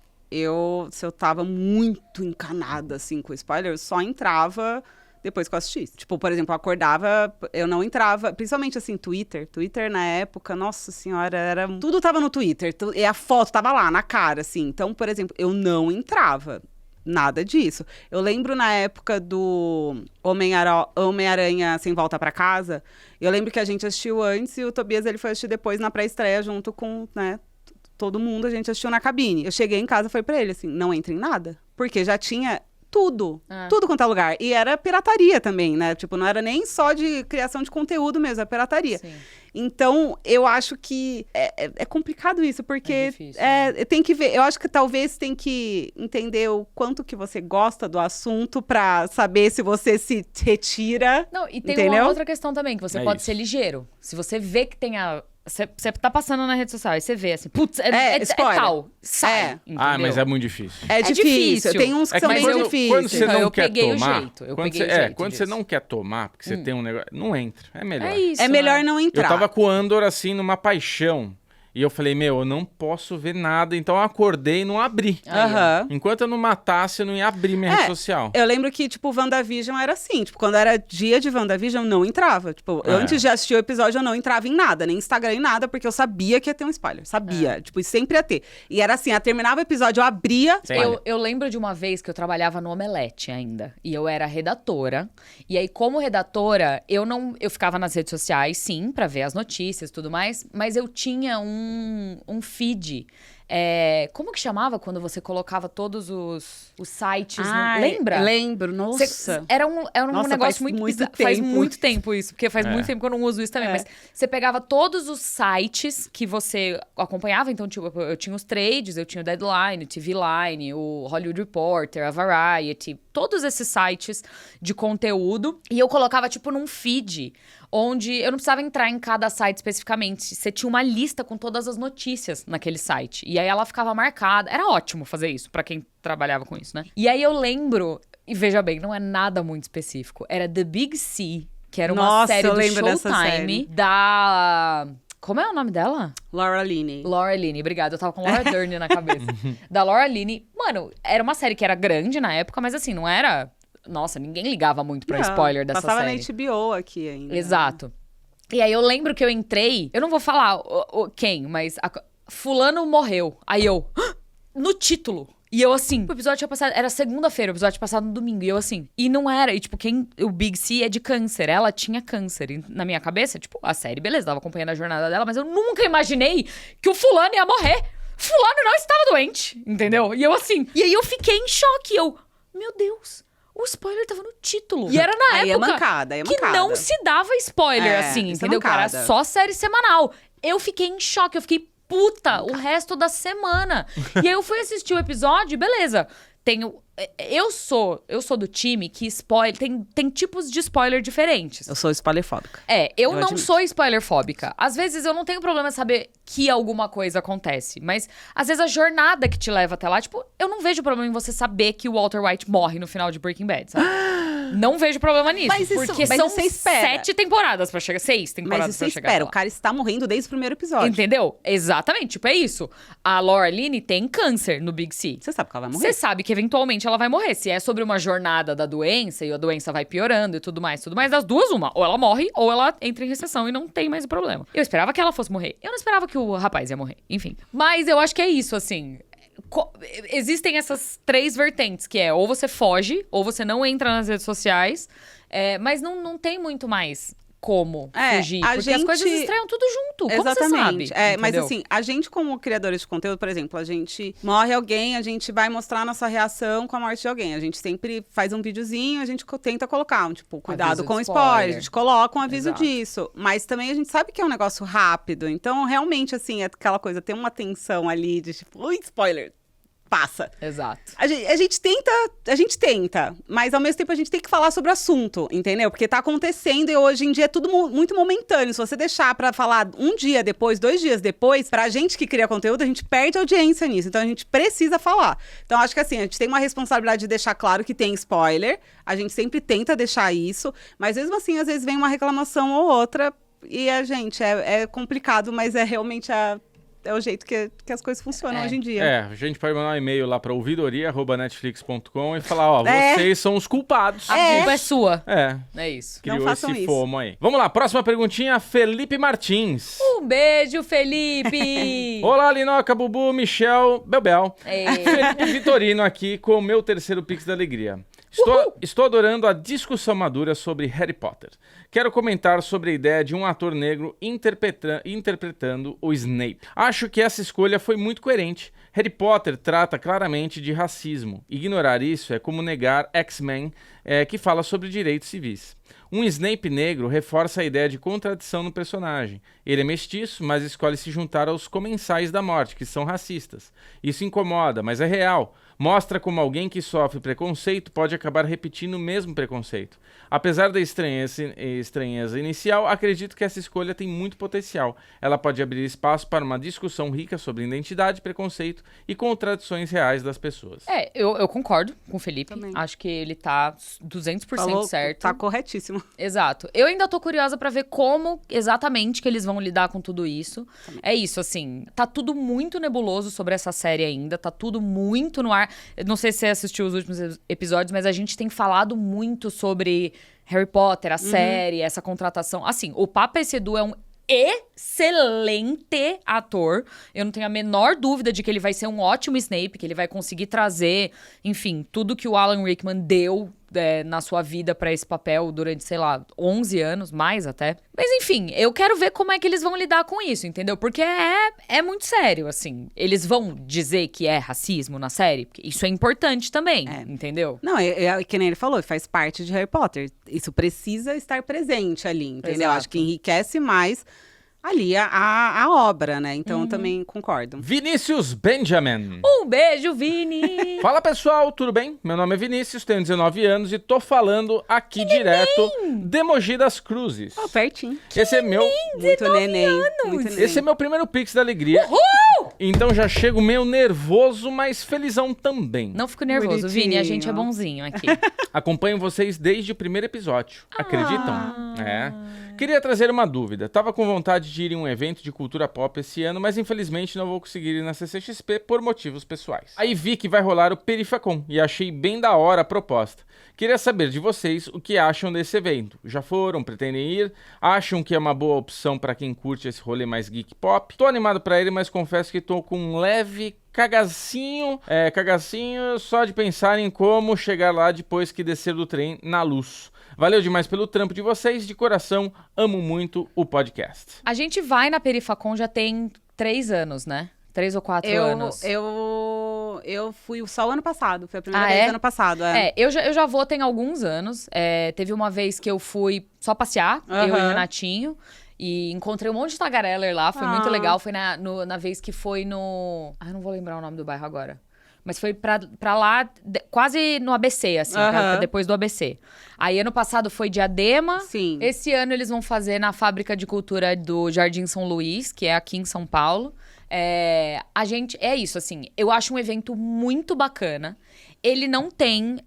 Speaker 3: se eu tava muito encanada, assim, com o spoiler, eu só entrava depois que eu assistisse. Tipo, por exemplo, eu acordava, eu não entrava, principalmente, assim, Twitter. Twitter, na época, nossa senhora, tudo tava no Twitter, e a foto tava lá, na cara, assim. Então, por exemplo, eu não entrava. Nada disso. Eu lembro na época do Homem-Aranha Sem Volta Pra Casa, eu lembro que a gente assistiu antes e o Tobias ele foi assistir depois na pré-estreia junto com, né, todo mundo, a gente assistiu na cabine. Eu cheguei em casa e falei pra ele assim, não entra em nada, porque já tinha tudo quanto é lugar. E era pirataria também, né? Tipo, não era nem só de criação de conteúdo mesmo, é pirataria.
Speaker 1: Sim.
Speaker 3: Então, eu acho que é complicado isso, porque
Speaker 1: É difícil, né?
Speaker 3: tem que ver. Eu acho que talvez tem que entender o quanto que você gosta do assunto pra saber se você se retira.
Speaker 1: Não, e tem
Speaker 3: entendeu?
Speaker 1: uma outra questão também, que você
Speaker 2: É
Speaker 1: pode
Speaker 2: isso.
Speaker 1: ser ligeiro. Se você vê que tem a... Você tá passando na rede social e você vê assim, putz, é
Speaker 3: spoiler.
Speaker 1: tal, sai,
Speaker 3: É.
Speaker 1: entendeu?
Speaker 2: Ah, mas é muito difícil.
Speaker 3: É difícil. Tem uns que são bem
Speaker 2: quando
Speaker 3: difíceis.
Speaker 2: você
Speaker 1: Então,
Speaker 2: não
Speaker 1: eu
Speaker 2: quer
Speaker 1: peguei o
Speaker 2: tomar,
Speaker 1: jeito, eu
Speaker 2: quando
Speaker 1: peguei
Speaker 2: você,
Speaker 1: o jeito
Speaker 2: quando você
Speaker 1: disso.
Speaker 2: não quer tomar, porque você tem um negócio, não entra, é melhor.
Speaker 1: É isso.
Speaker 3: É melhor
Speaker 1: né?
Speaker 3: não
Speaker 2: Eu
Speaker 3: entrar.
Speaker 2: tava com o Andor assim numa paixão. E eu falei, eu não posso ver nada. Então eu acordei e não abri.
Speaker 3: Aham.
Speaker 2: Enquanto eu não matasse, eu não ia abrir minha rede social.
Speaker 3: Eu lembro que, tipo, WandaVision era assim. Tipo, quando era dia de WandaVision, eu não entrava. Tipo, antes de assistir o episódio, eu não entrava em nada. Nem Instagram, em nada. Porque eu sabia que ia ter um spoiler. Sabia. Tipo, e sempre ia ter. E era assim, terminava o episódio, eu abria...
Speaker 1: Eu lembro de uma vez que eu trabalhava no Omelete ainda. E eu era redatora. E aí, como redatora, eu ficava nas redes sociais, sim, pra ver as notícias e tudo mais. Mas eu tinha um feed. Como que chamava quando você colocava todos os sites? Lembra?
Speaker 3: Lembro, nossa.
Speaker 1: Era um
Speaker 3: Nossa,
Speaker 1: negócio
Speaker 3: faz
Speaker 1: muito
Speaker 3: muito
Speaker 1: bizarro. Faz
Speaker 3: tempo.
Speaker 1: muito tempo isso, porque faz muito tempo que eu não uso isso também. Mas você pegava todos os sites que você acompanhava. Então, tipo, eu tinha os trades, eu tinha o Deadline, o TV Line, o Hollywood Reporter, a Variety, todos esses sites de conteúdo. E eu colocava, tipo, num feed, onde eu não precisava entrar em cada site especificamente. Você tinha uma lista com todas as notícias naquele site. E aí ela ficava marcada. Era ótimo fazer isso, pra quem trabalhava com isso, né? E aí eu lembro, e veja bem, não é nada muito específico. Era The Big C, que era uma série do Showtime da... Como é o nome dela?
Speaker 3: Laura Linney.
Speaker 1: Laura Linney, obrigada. Eu tava com Laura Dern na cabeça. Da Laura Linney. Mano, era uma série que era grande na época, mas assim, não era... Nossa, ninguém ligava muito pra spoiler dessa
Speaker 3: passava
Speaker 1: série.
Speaker 3: Passava na HBO aqui ainda.
Speaker 1: Exato. E aí eu lembro que eu entrei... Eu não vou falar quem, mas... Fulano morreu. Aí eu... No título. E eu assim... O episódio tinha passado... Era segunda-feira, o episódio tinha passado no domingo. E eu assim... E não era... E tipo, o Big C é de câncer. Ela tinha câncer. E na minha cabeça, tipo, a série, beleza. Tava acompanhando a jornada dela. Mas eu nunca imaginei que o fulano ia morrer. Fulano não estava doente. Entendeu? E eu assim... E aí eu fiquei em choque. Eu... Meu Deus... O spoiler tava no título. E era na época
Speaker 3: mancada,
Speaker 1: que não se dava spoiler, assim, entendeu? Que era só série semanal. Eu fiquei em choque, eu fiquei puta o resto da semana. E aí eu fui assistir o episódio, beleza. Eu sou do time que spoiler... Tem tipos de spoiler diferentes.
Speaker 3: Eu sou spoilerfóbica.
Speaker 1: Eu não sou spoilerfóbica. Às vezes eu não tenho problema em saber que alguma coisa acontece. Mas, às vezes, a jornada que te leva até lá... Tipo, eu não vejo problema em você saber que o Walter White morre no final de Breaking Bad, sabe? Não vejo problema nisso.
Speaker 3: Mas isso-
Speaker 1: porque
Speaker 3: mas
Speaker 1: são
Speaker 3: você espera.
Speaker 1: 7 temporadas pra chegar. 6 temporadas
Speaker 3: Mas
Speaker 1: pra
Speaker 3: você
Speaker 1: chegar.
Speaker 3: espera,
Speaker 1: lá.
Speaker 3: o cara está morrendo desde o primeiro episódio.
Speaker 1: Entendeu? Exatamente, tipo, é isso. A Laura Linney tem câncer no Big C.
Speaker 3: Você sabe que ela vai morrer.
Speaker 1: Você sabe que eventualmente ela vai morrer. Se é sobre uma jornada da doença e a doença vai piorando e tudo mais, das duas, uma. Ou ela morre, ou ela entra em recessão e não tem mais o problema. Eu esperava que ela fosse morrer. Eu não esperava que o rapaz ia morrer. Enfim. Mas eu acho que é isso, assim. Existem essas 3 vertentes, que é ou você foge, ou você não entra nas redes sociais. Mas não tem muito mais como fugir. Porque as coisas estreiam tudo junto. Como
Speaker 3: Exatamente.
Speaker 1: você sabe?
Speaker 3: Mas
Speaker 1: entendeu?
Speaker 3: assim, a gente como criadores de conteúdo, por exemplo, a gente morre alguém, a gente vai mostrar nossa reação com a morte de alguém. A gente sempre faz um videozinho, a gente tenta colocar cuidado
Speaker 1: Aviso
Speaker 3: com
Speaker 1: de
Speaker 3: spoiler.
Speaker 1: spoiler.
Speaker 3: A gente coloca um aviso
Speaker 1: Exato.
Speaker 3: disso. Mas também a gente sabe que é um negócio rápido. Então, realmente, assim, é aquela coisa, tem uma tensão ali de tipo, ui, spoiler. Passa.
Speaker 1: Exato.
Speaker 3: A gente tenta, mas ao mesmo tempo a gente tem que falar sobre o assunto, entendeu? Porque tá acontecendo e hoje em dia é tudo muito momentâneo. Se você deixar pra falar um dia depois, 2 dias depois, pra gente que cria conteúdo, a gente perde audiência nisso. Então a gente precisa falar. Então acho que assim, a gente tem uma responsabilidade de deixar claro que tem spoiler. A gente sempre tenta deixar isso, mas mesmo assim, às vezes vem uma reclamação ou outra e a gente, é complicado, mas é realmente é o jeito que as coisas funcionam hoje em dia.
Speaker 2: A gente pode mandar um e-mail lá pra ouvidoria@netflix.com e falar, ó,
Speaker 3: É.
Speaker 2: vocês são os culpados.
Speaker 1: A culpa é sua.
Speaker 2: É,
Speaker 1: isso.
Speaker 2: criou
Speaker 3: Não façam
Speaker 2: esse
Speaker 3: isso.
Speaker 2: fomo aí. Vamos lá, próxima perguntinha, Felipe Martins.
Speaker 1: Um beijo, Felipe!
Speaker 2: Olá, Linoca, Bubu, Michel, Bebel.
Speaker 1: Ei.
Speaker 2: Felipe Vitorino aqui com o meu terceiro Pix da Alegria. Estou adorando a discussão madura sobre Harry Potter. Quero comentar sobre a ideia de um ator negro interpretando o Snape. Acho que essa escolha foi muito coerente. Harry Potter trata claramente de racismo. Ignorar isso é como negar X-Men, que fala sobre direitos civis. Um Snape negro reforça a ideia de contradição no personagem. Ele é mestiço, mas escolhe se juntar aos comensais da morte, que são racistas. Isso incomoda, mas é real. Mostra como alguém que sofre preconceito pode acabar repetindo o mesmo preconceito. Apesar da estranheza inicial, acredito que essa escolha tem muito potencial. Ela pode abrir espaço para uma discussão rica sobre identidade, preconceito e contradições reais das pessoas.
Speaker 1: Eu concordo com o Felipe.
Speaker 3: Também.
Speaker 1: Acho que ele tá 200%
Speaker 3: Falou,
Speaker 1: certo.
Speaker 3: tá corretíssimo.
Speaker 1: Exato. Eu ainda tô curiosa pra ver como exatamente que eles vão lidar com tudo isso. É isso, assim, tá tudo muito nebuloso sobre essa série ainda, tá tudo muito no ar. Eu não sei se você assistiu os últimos episódios, mas a gente tem falado muito sobre Harry Potter, a série, essa contratação. Assim, o Papa Sedu é um excelente ator. Eu não tenho a menor dúvida de que ele vai ser um ótimo Snape, que ele vai conseguir trazer, enfim, tudo que o Alan Rickman deu na sua vida pra esse papel durante, sei lá, 11 anos, mais até. Mas enfim, eu quero ver como é que eles vão lidar com isso, entendeu? Porque é muito sério, assim. Eles vão dizer que é racismo na série? Porque isso é importante também, entendeu?
Speaker 3: Não, é que nem ele falou, faz parte de Harry Potter. Isso precisa estar presente ali, entendeu?
Speaker 1: Exato.
Speaker 3: Acho que enriquece mais ali a obra, né? Então, eu também concordo.
Speaker 2: Vinícius Benjamin.
Speaker 1: Um beijo, Vini!
Speaker 2: Fala pessoal, tudo bem? Meu nome é Vinícius, tenho 19 anos e tô falando aqui direto de Mogi das Cruzes.
Speaker 3: Ó, pertinho.
Speaker 2: Esse é meu,
Speaker 3: Muito neném. Muito neném.
Speaker 2: esse é meu primeiro Pix da Alegria. Então já chego meio nervoso, mas felizão também.
Speaker 1: Não fico nervoso,
Speaker 3: Bonitinho.
Speaker 1: Vini, a gente é bonzinho aqui.
Speaker 2: Acompanho vocês desde o primeiro episódio. Acreditam? Queria trazer uma dúvida. Tava com vontade de ir em um evento de cultura pop esse ano, mas infelizmente não vou conseguir ir na CCXP por motivos pessoais. Aí vi que vai rolar o Perifacon e achei bem da hora a proposta. Queria saber de vocês o que acham desse evento. Já foram? Pretendem ir? Acham que é uma boa opção pra quem curte esse rolê mais geek pop? Tô animado pra ele, mas confesso que tô com um leve cagacinho só de pensar em como chegar lá depois que descer do trem na luz. Valeu demais pelo trampo de vocês, de coração, amo muito o podcast.
Speaker 1: A gente vai na Perifacon já tem 3 anos, né? 3 ou 4 anos.
Speaker 3: Eu fui só o ano passado. Foi a primeira
Speaker 1: Ah,
Speaker 3: vez
Speaker 1: é?
Speaker 3: do ano passado.
Speaker 1: Eu já vou tem alguns anos. Teve uma vez que eu fui só passear, eu e o Renatinho. E encontrei um monte de tagareller lá, foi muito legal. Foi na vez que foi no... eu não vou lembrar o nome do bairro agora. Mas foi pra lá, quase no ABC, assim, pra depois do ABC. Aí, ano passado foi Diadema.
Speaker 3: Sim.
Speaker 1: Esse ano eles vão fazer na Fábrica de Cultura do Jardim São Luís, que é aqui em São Paulo. A gente... É isso, assim. Eu acho um evento muito bacana. Ele não tem...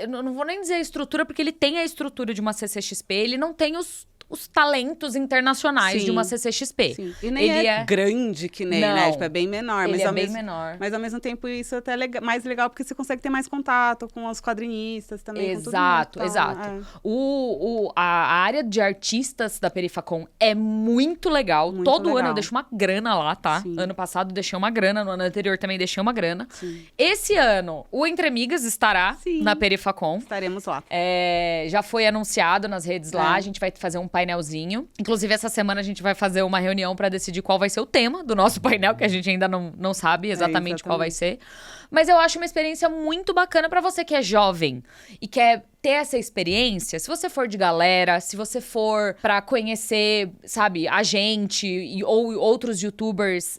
Speaker 1: Eu não vou nem dizer a estrutura, porque ele tem a estrutura de uma CCXP, ele não tem os talentos internacionais de uma CCXP.
Speaker 3: Sim. E nem é grande que nem, né? Tipo, é bem menor.
Speaker 1: Ele é bem menor.
Speaker 3: Mas ao mesmo tempo isso é até mais legal, porque você consegue ter mais contato com os quadrinistas também.
Speaker 1: Exato,
Speaker 3: com todo mundo,
Speaker 1: exato. A área de artistas da Perifacon é muito legal.
Speaker 3: Muito
Speaker 1: Todo
Speaker 3: legal.
Speaker 1: ano eu deixo uma grana lá, tá?
Speaker 3: Sim.
Speaker 1: Ano passado deixei uma grana, no ano anterior também deixei uma grana.
Speaker 3: Sim.
Speaker 1: Esse ano, o Entre Amigas estará na Perifacon.
Speaker 3: Estaremos lá.
Speaker 1: Já foi anunciado nas redes lá, a gente vai fazer um painelzinho. Inclusive, essa semana a gente vai fazer uma reunião pra decidir qual vai ser o tema do nosso painel, que a gente ainda não sabe exatamente qual vai ser. Mas eu acho uma experiência muito bacana pra você que é jovem e quer ter essa experiência. Se você for de galera, se você for pra conhecer, sabe, a gente ou outros youtubers,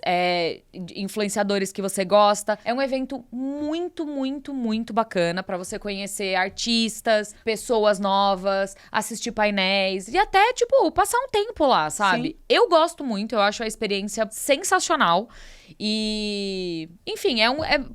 Speaker 1: influenciadores que você gosta, é um evento muito, muito, muito bacana pra você conhecer artistas, pessoas novas, assistir painéis e até, tipo, passar um tempo lá, sabe?
Speaker 3: Sim.
Speaker 1: Eu gosto muito, eu acho a experiência sensacional. E, enfim,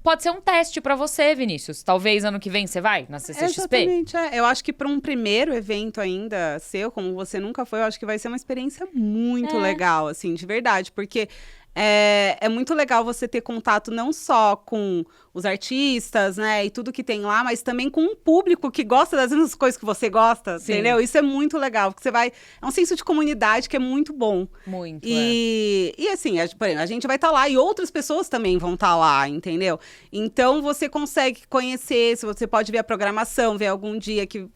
Speaker 1: pode ser um teste pra você, Vinícius. Talvez ano que vem você vai na CCXP?
Speaker 3: Exatamente, Eu acho que para um primeiro evento ainda seu, como você nunca foi, eu acho que vai ser uma experiência muito legal, assim, de verdade. Porque é muito legal você ter contato não só com os artistas, né, e tudo que tem lá, mas também com um público que gosta das mesmas coisas que você gosta, entendeu? Isso é muito legal, porque você vai... É um senso de comunidade que é muito bom.
Speaker 1: Muito,
Speaker 3: E assim, por exemplo, a gente vai estar lá e outras pessoas também vão estar lá, entendeu? Então, você consegue conhecer, se você pode ver a programação, ver algum dia que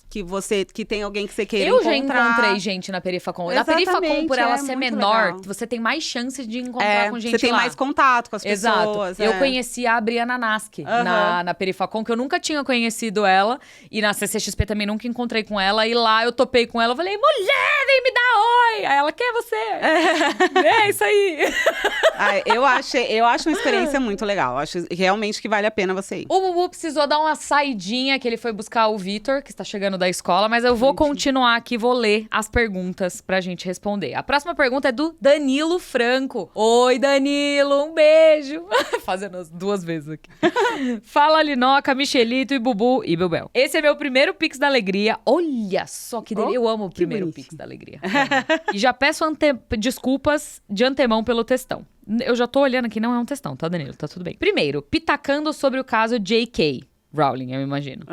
Speaker 3: tem alguém que você queira encontrar.
Speaker 1: Eu já encontrei gente na Perifacon. Na Perifacon, por ela ser menor, você tem mais chances de encontrar com gente lá.
Speaker 3: Você tem mais contato com as pessoas.
Speaker 1: Exato. Eu conheci a Briana Nasky na Perifacon, que eu nunca tinha conhecido ela. E na CCXP também nunca encontrei com ela. E lá eu topei com ela. Eu falei, mulher, vem me dar oi! Aí ela, quem é você? É isso aí.
Speaker 3: Eu acho uma experiência muito legal. Eu acho realmente que vale a pena você ir.
Speaker 1: O Bubu precisou dar uma saidinha, que ele foi buscar o Vitor, que está chegando da escola. Mas eu vou continuar aqui, vou ler as perguntas pra gente responder. A próxima pergunta é do Danilo Franco. Oi, Danilo, um beijo. Fazendo as 2 vezes aqui. Fala, Linoca, Michelito e Bubu e Bebel. Esse é meu primeiro Pix da Alegria. Olha só que delícia. Eu amo o primeiro
Speaker 3: bonitinho.
Speaker 1: Pix da Alegria. E já peço desculpas de antemão pelo textão. Eu já tô olhando aqui, não é um textão, tá, Danilo? Tá tudo bem. Primeiro, pitacando sobre o caso J.K. Rowling, eu imagino.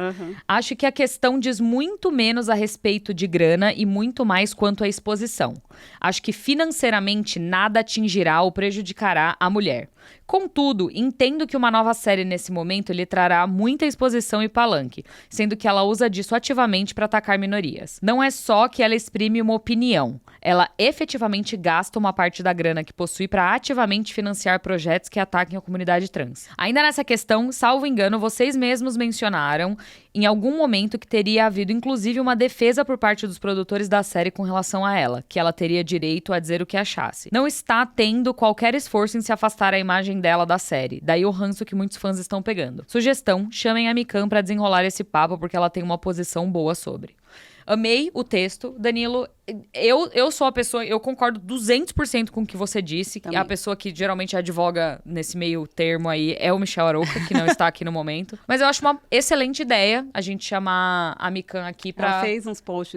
Speaker 1: Acho que a questão diz muito menos a respeito de grana e muito mais quanto à exposição. Acho que financeiramente nada atingirá ou prejudicará a mulher. Contudo, entendo que uma nova série nesse momento lhe trará muita exposição e palanque, sendo que ela usa disso ativamente para atacar minorias. Não é só que ela exprime uma opinião, ela efetivamente gasta uma parte da grana que possui para ativamente financiar projetos que ataquem a comunidade trans. Ainda nessa questão, salvo engano, vocês mesmos mencionaram em algum momento que teria havido inclusive uma defesa por parte dos produtores da série com relação a ela, que ela teria direito a dizer o que achasse. Não está tendo qualquer esforço em se afastar a imagem dela da série, daí o ranço que muitos fãs estão pegando. Sugestão, chamem a Mikan pra desenrolar esse papo porque ela tem uma posição boa sobre. Amei o texto. Danilo, eu sou a pessoa, eu concordo 200% com o que você disse. A pessoa que geralmente advoga nesse meio termo aí é o Michel Arouca, que não está aqui no momento. Mas eu acho uma excelente ideia a gente chamar a Mikan aqui pra...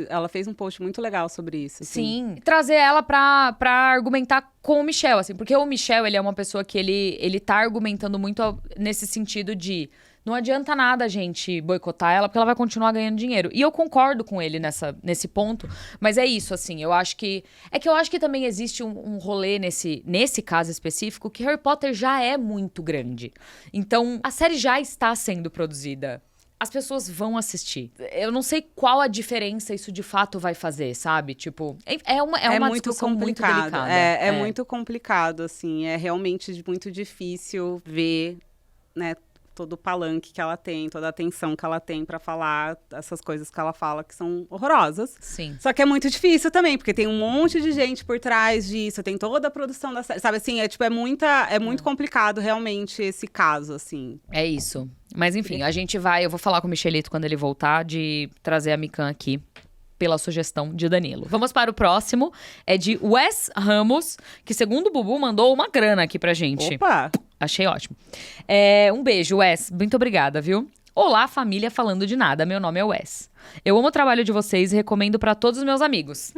Speaker 3: Ela fez um post muito legal sobre isso. Assim.
Speaker 1: Sim. E trazer ela pra argumentar com o Michel, assim. Porque o Michel, ele é uma pessoa que ele tá argumentando muito nesse sentido de... Não adianta nada a gente boicotar ela, porque ela vai continuar ganhando dinheiro. E eu concordo com ele nesse ponto, mas é isso, assim, eu acho que... eu acho que também existe um rolê nesse caso específico, que Harry Potter já é muito grande. Então, a série já está sendo produzida. As pessoas vão assistir. Eu não sei qual a diferença isso de fato vai fazer, sabe? Tipo, é uma
Speaker 3: muito
Speaker 1: discussão muito
Speaker 3: complicado.
Speaker 1: delicada.
Speaker 3: É muito complicado, assim. É realmente muito difícil ver, né, todo o palanque que ela tem, toda a atenção que ela tem pra falar essas coisas que ela fala que são horrorosas.
Speaker 1: Sim.
Speaker 3: Só que é muito difícil também, porque tem um monte de gente por trás disso, tem toda a produção da série, sabe assim, é muito complicado realmente esse caso, assim.
Speaker 1: É isso. Mas enfim, eu vou falar com o Michelito quando ele voltar, de trazer a Mikan aqui, pela sugestão de Danilo. Vamos para o próximo, é de Wes Ramos, que segundo o Bubu mandou uma grana aqui pra gente.
Speaker 3: Opa!
Speaker 1: Achei ótimo. Um beijo, Wes. Muito obrigada, viu? Olá, família falando de nada, meu nome é Wes. Eu amo o trabalho de vocês e recomendo pra todos os meus amigos.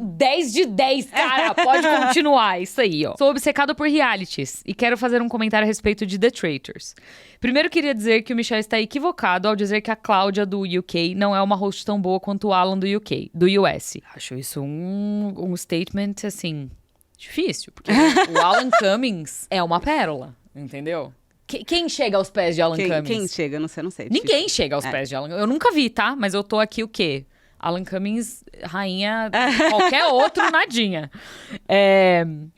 Speaker 1: 10 de 10, cara! Pode continuar, isso aí, ó. Sou obcecado por realities e quero fazer um comentário a respeito de The Traitors. Primeiro, queria dizer que o Michel está equivocado ao dizer que a Cláudia do UK não é uma host tão boa quanto o Alan do UK, do US. Acho isso um statement, assim, difícil, porque o Alan Cummings é uma pérola, entendeu? Quem chega aos pés de Alan Cummings?
Speaker 3: Quem chega? Não sei.
Speaker 1: Ninguém chega aos pés de Alan Cummings. Eu nunca vi, tá? Mas eu tô aqui o quê? Alan Cummings, rainha, qualquer outro, nadinha.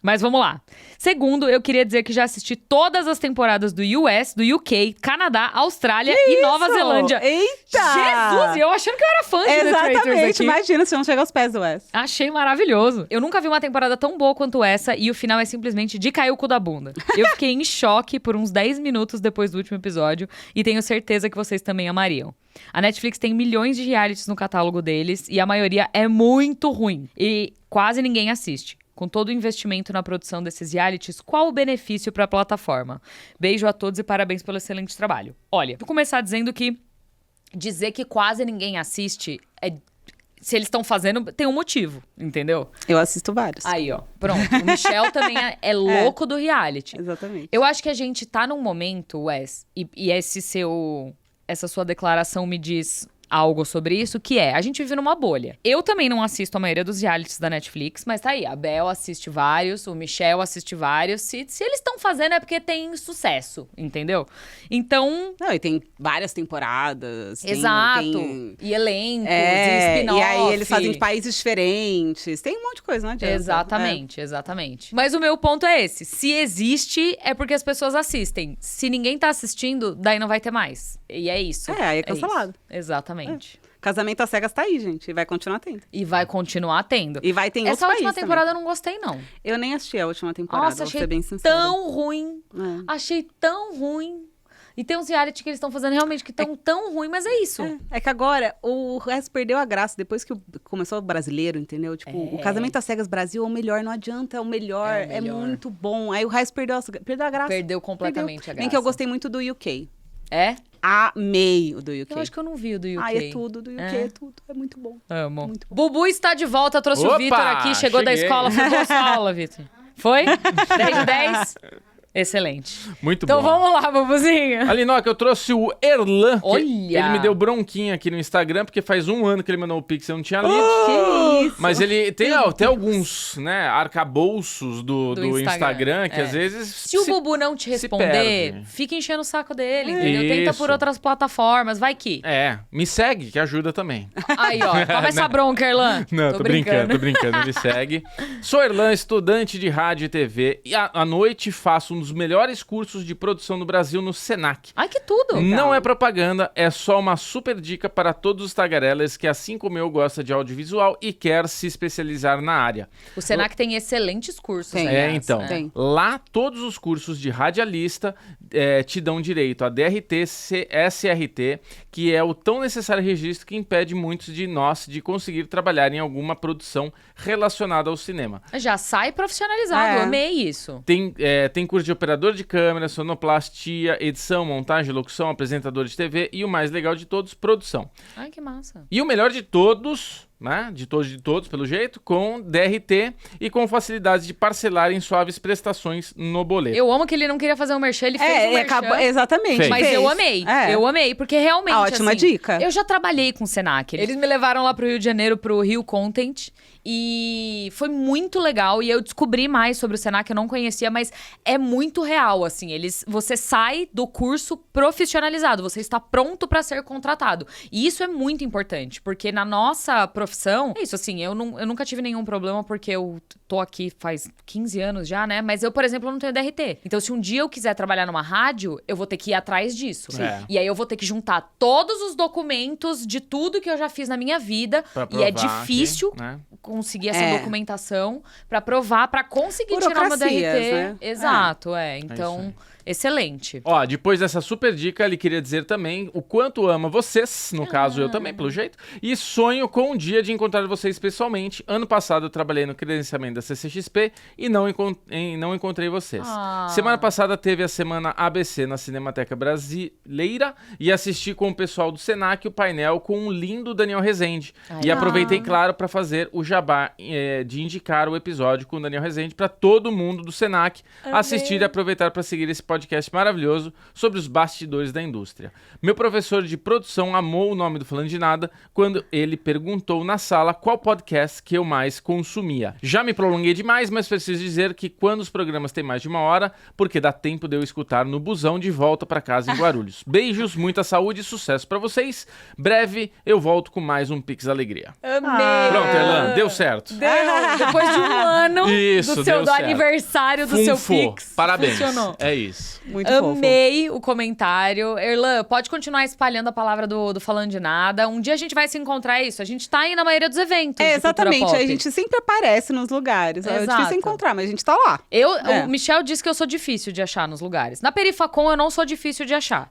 Speaker 1: Mas vamos lá. Segundo, eu queria dizer que já assisti todas as temporadas do US, do UK, Canadá, Austrália e Nova Zelândia.
Speaker 3: Eita!
Speaker 1: Jesus! Eu achando que eu era fã de The Traitors aqui.
Speaker 3: Exatamente, imagina se não chega aos pés do Wes.
Speaker 1: Achei maravilhoso. Eu nunca vi uma temporada tão boa quanto essa e o final é simplesmente de cair o cu da bunda. Eu fiquei em choque por uns 10 minutos depois do último episódio e tenho certeza que vocês também amariam. A Netflix tem milhões de realities no catálogo deles e a maioria é muito ruim. E quase ninguém assiste. Com todo o investimento na produção desses realities, qual o benefício para a plataforma? Beijo a todos e parabéns pelo excelente trabalho. Olha, vou começar dizendo que dizer que quase ninguém assiste se eles estão fazendo, tem um motivo, entendeu?
Speaker 3: Eu assisto vários.
Speaker 1: Aí, ó, pronto. O Michel também é louco do reality.
Speaker 3: Exatamente.
Speaker 1: Eu acho que a gente tá num momento, Wes, e essa sua declaração me diz algo sobre isso, que a gente vive numa bolha. Eu também não assisto a maioria dos realities da Netflix, mas tá aí, a Bel assiste vários, o Michel assiste vários. Se eles estão fazendo é porque tem sucesso, entendeu? Então...
Speaker 3: Não, e tem várias temporadas.
Speaker 1: Exato. E elencos, e spin-off.
Speaker 3: E aí eles fazem de países diferentes. Tem um monte de coisa, não adianta.
Speaker 1: Exatamente. Mas o meu ponto é esse. Se existe, é porque as pessoas assistem. Se ninguém tá assistindo, daí não vai ter mais. E é isso.
Speaker 3: Aí é cancelado.
Speaker 1: Exatamente.
Speaker 3: Casamento às cegas tá aí, gente. E vai continuar tendo.
Speaker 1: E vai continuar tendo.
Speaker 3: E vai ter em outros
Speaker 1: Essa última
Speaker 3: países
Speaker 1: temporada
Speaker 3: também.
Speaker 1: eu não gostei, não.
Speaker 3: Eu nem assisti a última temporada,
Speaker 1: Nossa,
Speaker 3: vou
Speaker 1: achei
Speaker 3: ser bem sincera.
Speaker 1: tão ruim. Achei tão ruim. E tem uns reality que eles estão fazendo realmente que estão tão ruim, mas é isso.
Speaker 3: É que agora o resto perdeu a graça. Depois que começou o brasileiro, entendeu? Tipo, o Casamento às Cegas Brasil é o melhor, não adianta, é o melhor. É muito bom. Aí o resto perdeu a graça.
Speaker 1: Perdeu completamente a graça.
Speaker 3: Nem que eu gostei muito do UK.
Speaker 1: É?
Speaker 3: Amei o do UK.
Speaker 1: Eu acho que eu não vi o do UK.
Speaker 3: É tudo, do UK é tudo. É muito bom.
Speaker 1: Amo.
Speaker 3: Muito bom.
Speaker 1: Bubu está de volta, trouxe o Vitor aqui, chegou da escola, foi boa sua aula, Vitor. Foi? 10 de 10? Excelente.
Speaker 2: Muito
Speaker 1: então
Speaker 2: bom.
Speaker 1: Então vamos lá, Bubuzinho.
Speaker 2: Alinoca, eu trouxe o Erlan.
Speaker 1: Olha!
Speaker 2: Ele me deu bronquinha aqui no Instagram, porque faz 1 ano que ele mandou o Pix, eu não tinha lido.
Speaker 3: Que isso?
Speaker 2: Mas ele tem até alguns, né, arcabouços do Instagram, que às vezes
Speaker 1: Se o Bubu não te responder, fica enchendo o saco dele, entendeu? Tenta por outras plataformas, vai que.
Speaker 2: Me segue, que ajuda também.
Speaker 1: Aí, ó, toma essa bronca, Erlan.
Speaker 2: Não, tô brincando, me segue. Sou Erlan, estudante de rádio e TV, e à noite faço um dos melhores cursos de produção do Brasil no Senac.
Speaker 1: Ai, que tudo!
Speaker 2: Não é propaganda, é só uma super dica para todos os tagarelas que, assim como eu, gosta de audiovisual e quer se especializar na área.
Speaker 1: O Senac tem excelentes cursos.
Speaker 2: Então. Tem. Lá, todos os cursos de radialista te dão direito a DRT, SRT, que é o tão necessário registro que impede muitos de nós de conseguir trabalhar em alguma produção relacionada ao cinema.
Speaker 1: Já sai profissionalizado, amei isso.
Speaker 2: Tem curso de operador de câmera, sonoplastia, edição, montagem, locução, apresentador de TV e o mais legal de todos, produção.
Speaker 1: Ai, que massa.
Speaker 2: E o melhor de todos, né? De todos, pelo jeito, com DRT e com facilidade de parcelar em suaves prestações no boleto.
Speaker 1: Eu amo que ele não queria fazer um merchan, ele fez um merchan.
Speaker 3: Acabou, exatamente.
Speaker 1: Mas eu amei, eu amei, porque realmente,
Speaker 3: ótima dica.
Speaker 1: Eu já trabalhei com o Senac. Eles me levaram lá pro Rio de Janeiro, pro Rio Content, e foi muito legal, e eu descobri mais sobre o Senac, eu não conhecia, mas é muito real, assim, você sai do curso profissionalizado, você está pronto para ser contratado, e isso é muito importante, porque na nossa profissão, é isso, assim, eu nunca tive nenhum problema, porque eu tô aqui faz 15 anos já, né, mas eu, por exemplo, eu não tenho DRT, então se um dia eu quiser trabalhar numa rádio, eu vou ter que ir atrás disso, e aí eu vou ter que juntar todos os documentos de tudo que eu já fiz na minha vida, e é difícil, né? Conseguir essa documentação pra provar, pra conseguir tirar uma DRT.
Speaker 3: Né?
Speaker 1: Exato, então excelente.
Speaker 2: Ó, depois dessa super dica, ele queria dizer também o quanto ama vocês, no caso eu também, pelo jeito, e sonho com um dia de encontrar vocês pessoalmente. Ano passado eu trabalhei no credenciamento da CCXP e não encontrei vocês. Semana passada teve a semana ABC na Cinemateca Brasileira e assisti com o pessoal do Senac o painel com um lindo Daniel Rezende. E aproveitei, claro, para fazer o jabá de indicar o episódio com o Daniel Rezende para todo mundo do Senac assistir e aproveitar para seguir esse podcast maravilhoso sobre os bastidores da indústria. Meu professor de produção amou o nome do Falando de Nada quando ele perguntou na sala qual podcast que eu mais consumia. Já me prolonguei demais, mas preciso dizer que quando os programas têm mais de 1 hora, porque dá tempo de eu escutar no busão de volta para casa em Guarulhos. Beijos, muita saúde e sucesso para vocês. Breve eu volto com mais um Pix Alegria.
Speaker 1: Amei!
Speaker 2: Pronto, Erlan, deu certo.
Speaker 1: Depois de 1 ano do aniversário do seu Pix.
Speaker 2: Parabéns.
Speaker 1: Funcionou.
Speaker 2: É isso.
Speaker 3: Muito
Speaker 1: Amei o comentário. Erlan, pode continuar espalhando a palavra do Falando de Nada. Um dia a gente vai se encontrar, isso. A gente tá aí na maioria dos eventos.
Speaker 3: Exatamente. A gente sempre aparece nos lugares. É difícil encontrar, mas a gente tá lá.
Speaker 1: O Michel disse que eu sou difícil de achar nos lugares. Na Perifacon eu não sou difícil de achar.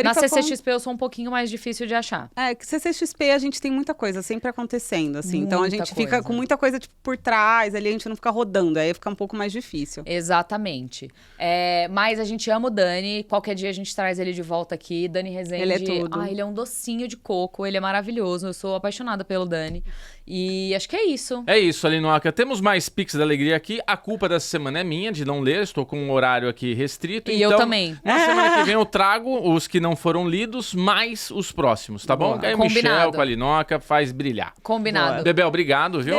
Speaker 1: Na CCXP eu sou um pouquinho mais difícil de achar.
Speaker 3: Que CCXP a gente tem muita coisa sempre acontecendo, assim. Então a gente fica com muita coisa tipo, por trás, ali a gente não fica rodando. Aí fica um pouco mais difícil.
Speaker 1: Exatamente. Mas a gente ama o Dani. Qualquer dia a gente traz ele de volta aqui. Dani Rezende.
Speaker 3: Ele é tudo.
Speaker 1: Ele é um docinho de coco. Ele é maravilhoso. Eu sou apaixonada pelo Dani. E acho que é isso.
Speaker 2: É isso, Alinoca. Temos mais Pix da Alegria aqui. A culpa dessa semana é minha, de não ler. Estou com um horário aqui restrito.
Speaker 1: E
Speaker 2: então,
Speaker 1: eu também.
Speaker 2: Na semana que vem eu trago os que não foram lidos, mais os próximos, tá bom? Aí o Michel com a Alinoca faz brilhar.
Speaker 1: Combinado.
Speaker 2: Boa. Bebel, obrigado, viu?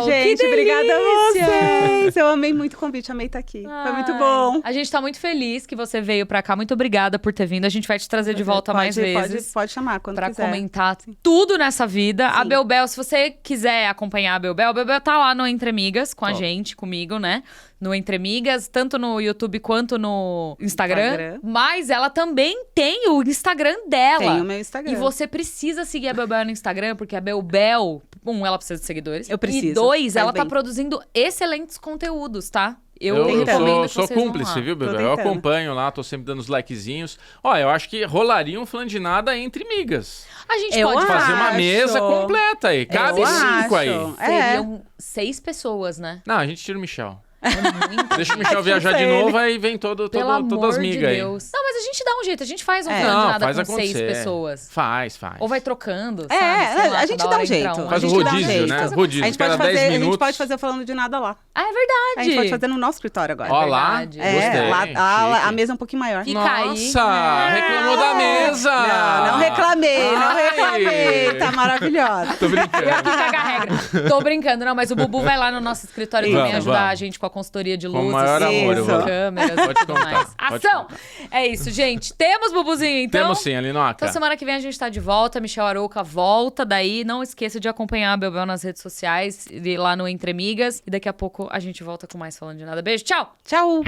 Speaker 3: Gente, obrigada a vocês. Eu amei muito o convite, amei estar aqui. Foi muito bom.
Speaker 1: A gente tá muito feliz que você veio pra cá. Muito obrigada por ter vindo. A gente vai te trazer de volta mais vezes.
Speaker 3: Pode chamar quando quiser.
Speaker 1: Pra comentar tudo nessa vida. Sim. A Belbel, se você quiser acompanhar a Belbel tá lá no Entre Amigas com a gente, comigo, né? No Entre Amigas, tanto no YouTube quanto no Instagram. Mas ela também tem o Instagram dela.
Speaker 3: Tem o meu Instagram.
Speaker 1: E você precisa seguir a Belbel no Instagram, porque a Belbel, ela precisa de seguidores.
Speaker 3: Eu preciso.
Speaker 1: E 2, ela tá produzindo excelentes conteúdos, tá? Eu
Speaker 2: sou cúmplice, viu, Bebel? Eu acompanho lá, tô sempre dando os likezinhos. Eu acho que rolaria um Falando de Nada entre migas.
Speaker 1: A gente pode
Speaker 2: fazer uma mesa completa aí. Cabe 5 aí.
Speaker 1: Seriam 6 pessoas, né?
Speaker 2: Não, a gente tira o Michel.
Speaker 1: Muito
Speaker 2: Deixa o Michel viajar de novo, aí vem todas as migas aí.
Speaker 1: Não, mas a gente dá um jeito, a gente faz um Falando de Nada com 6 pessoas.
Speaker 2: Faz.
Speaker 1: Ou vai trocando, sabe?
Speaker 3: A gente dá um jeito.
Speaker 2: Faz o rodízio, né? Rodízio, cada 10 minutos.
Speaker 3: A gente pode fazer o Falando de Nada lá.
Speaker 1: É verdade.
Speaker 3: A gente pode fazer no nosso escritório agora.
Speaker 2: Ó lá, gostei.
Speaker 3: Lá, a mesa é um pouquinho maior.
Speaker 2: Nossa, reclamou da mesa.
Speaker 3: Não reclamei. Tá maravilhosa.
Speaker 2: Tô brincando.
Speaker 1: Eu aqui cagar a regra. Tô brincando, não, mas o Bubu vai lá no nosso escritório também ajudar a gente com a consultoria de luzes,
Speaker 2: maior amor,
Speaker 1: câmeras e tudo mais. Ação! É isso, gente. Temos Bubuzinho, então?
Speaker 2: Temos sim, Alinoca.
Speaker 1: Então semana que vem a gente tá de volta. Michel Arouca volta daí. Não esqueça de acompanhar a Belbel nas redes sociais e lá no Entre Amigas. E daqui a pouco a gente volta com mais Falando de Nada. Beijo, tchau!
Speaker 3: Tchau!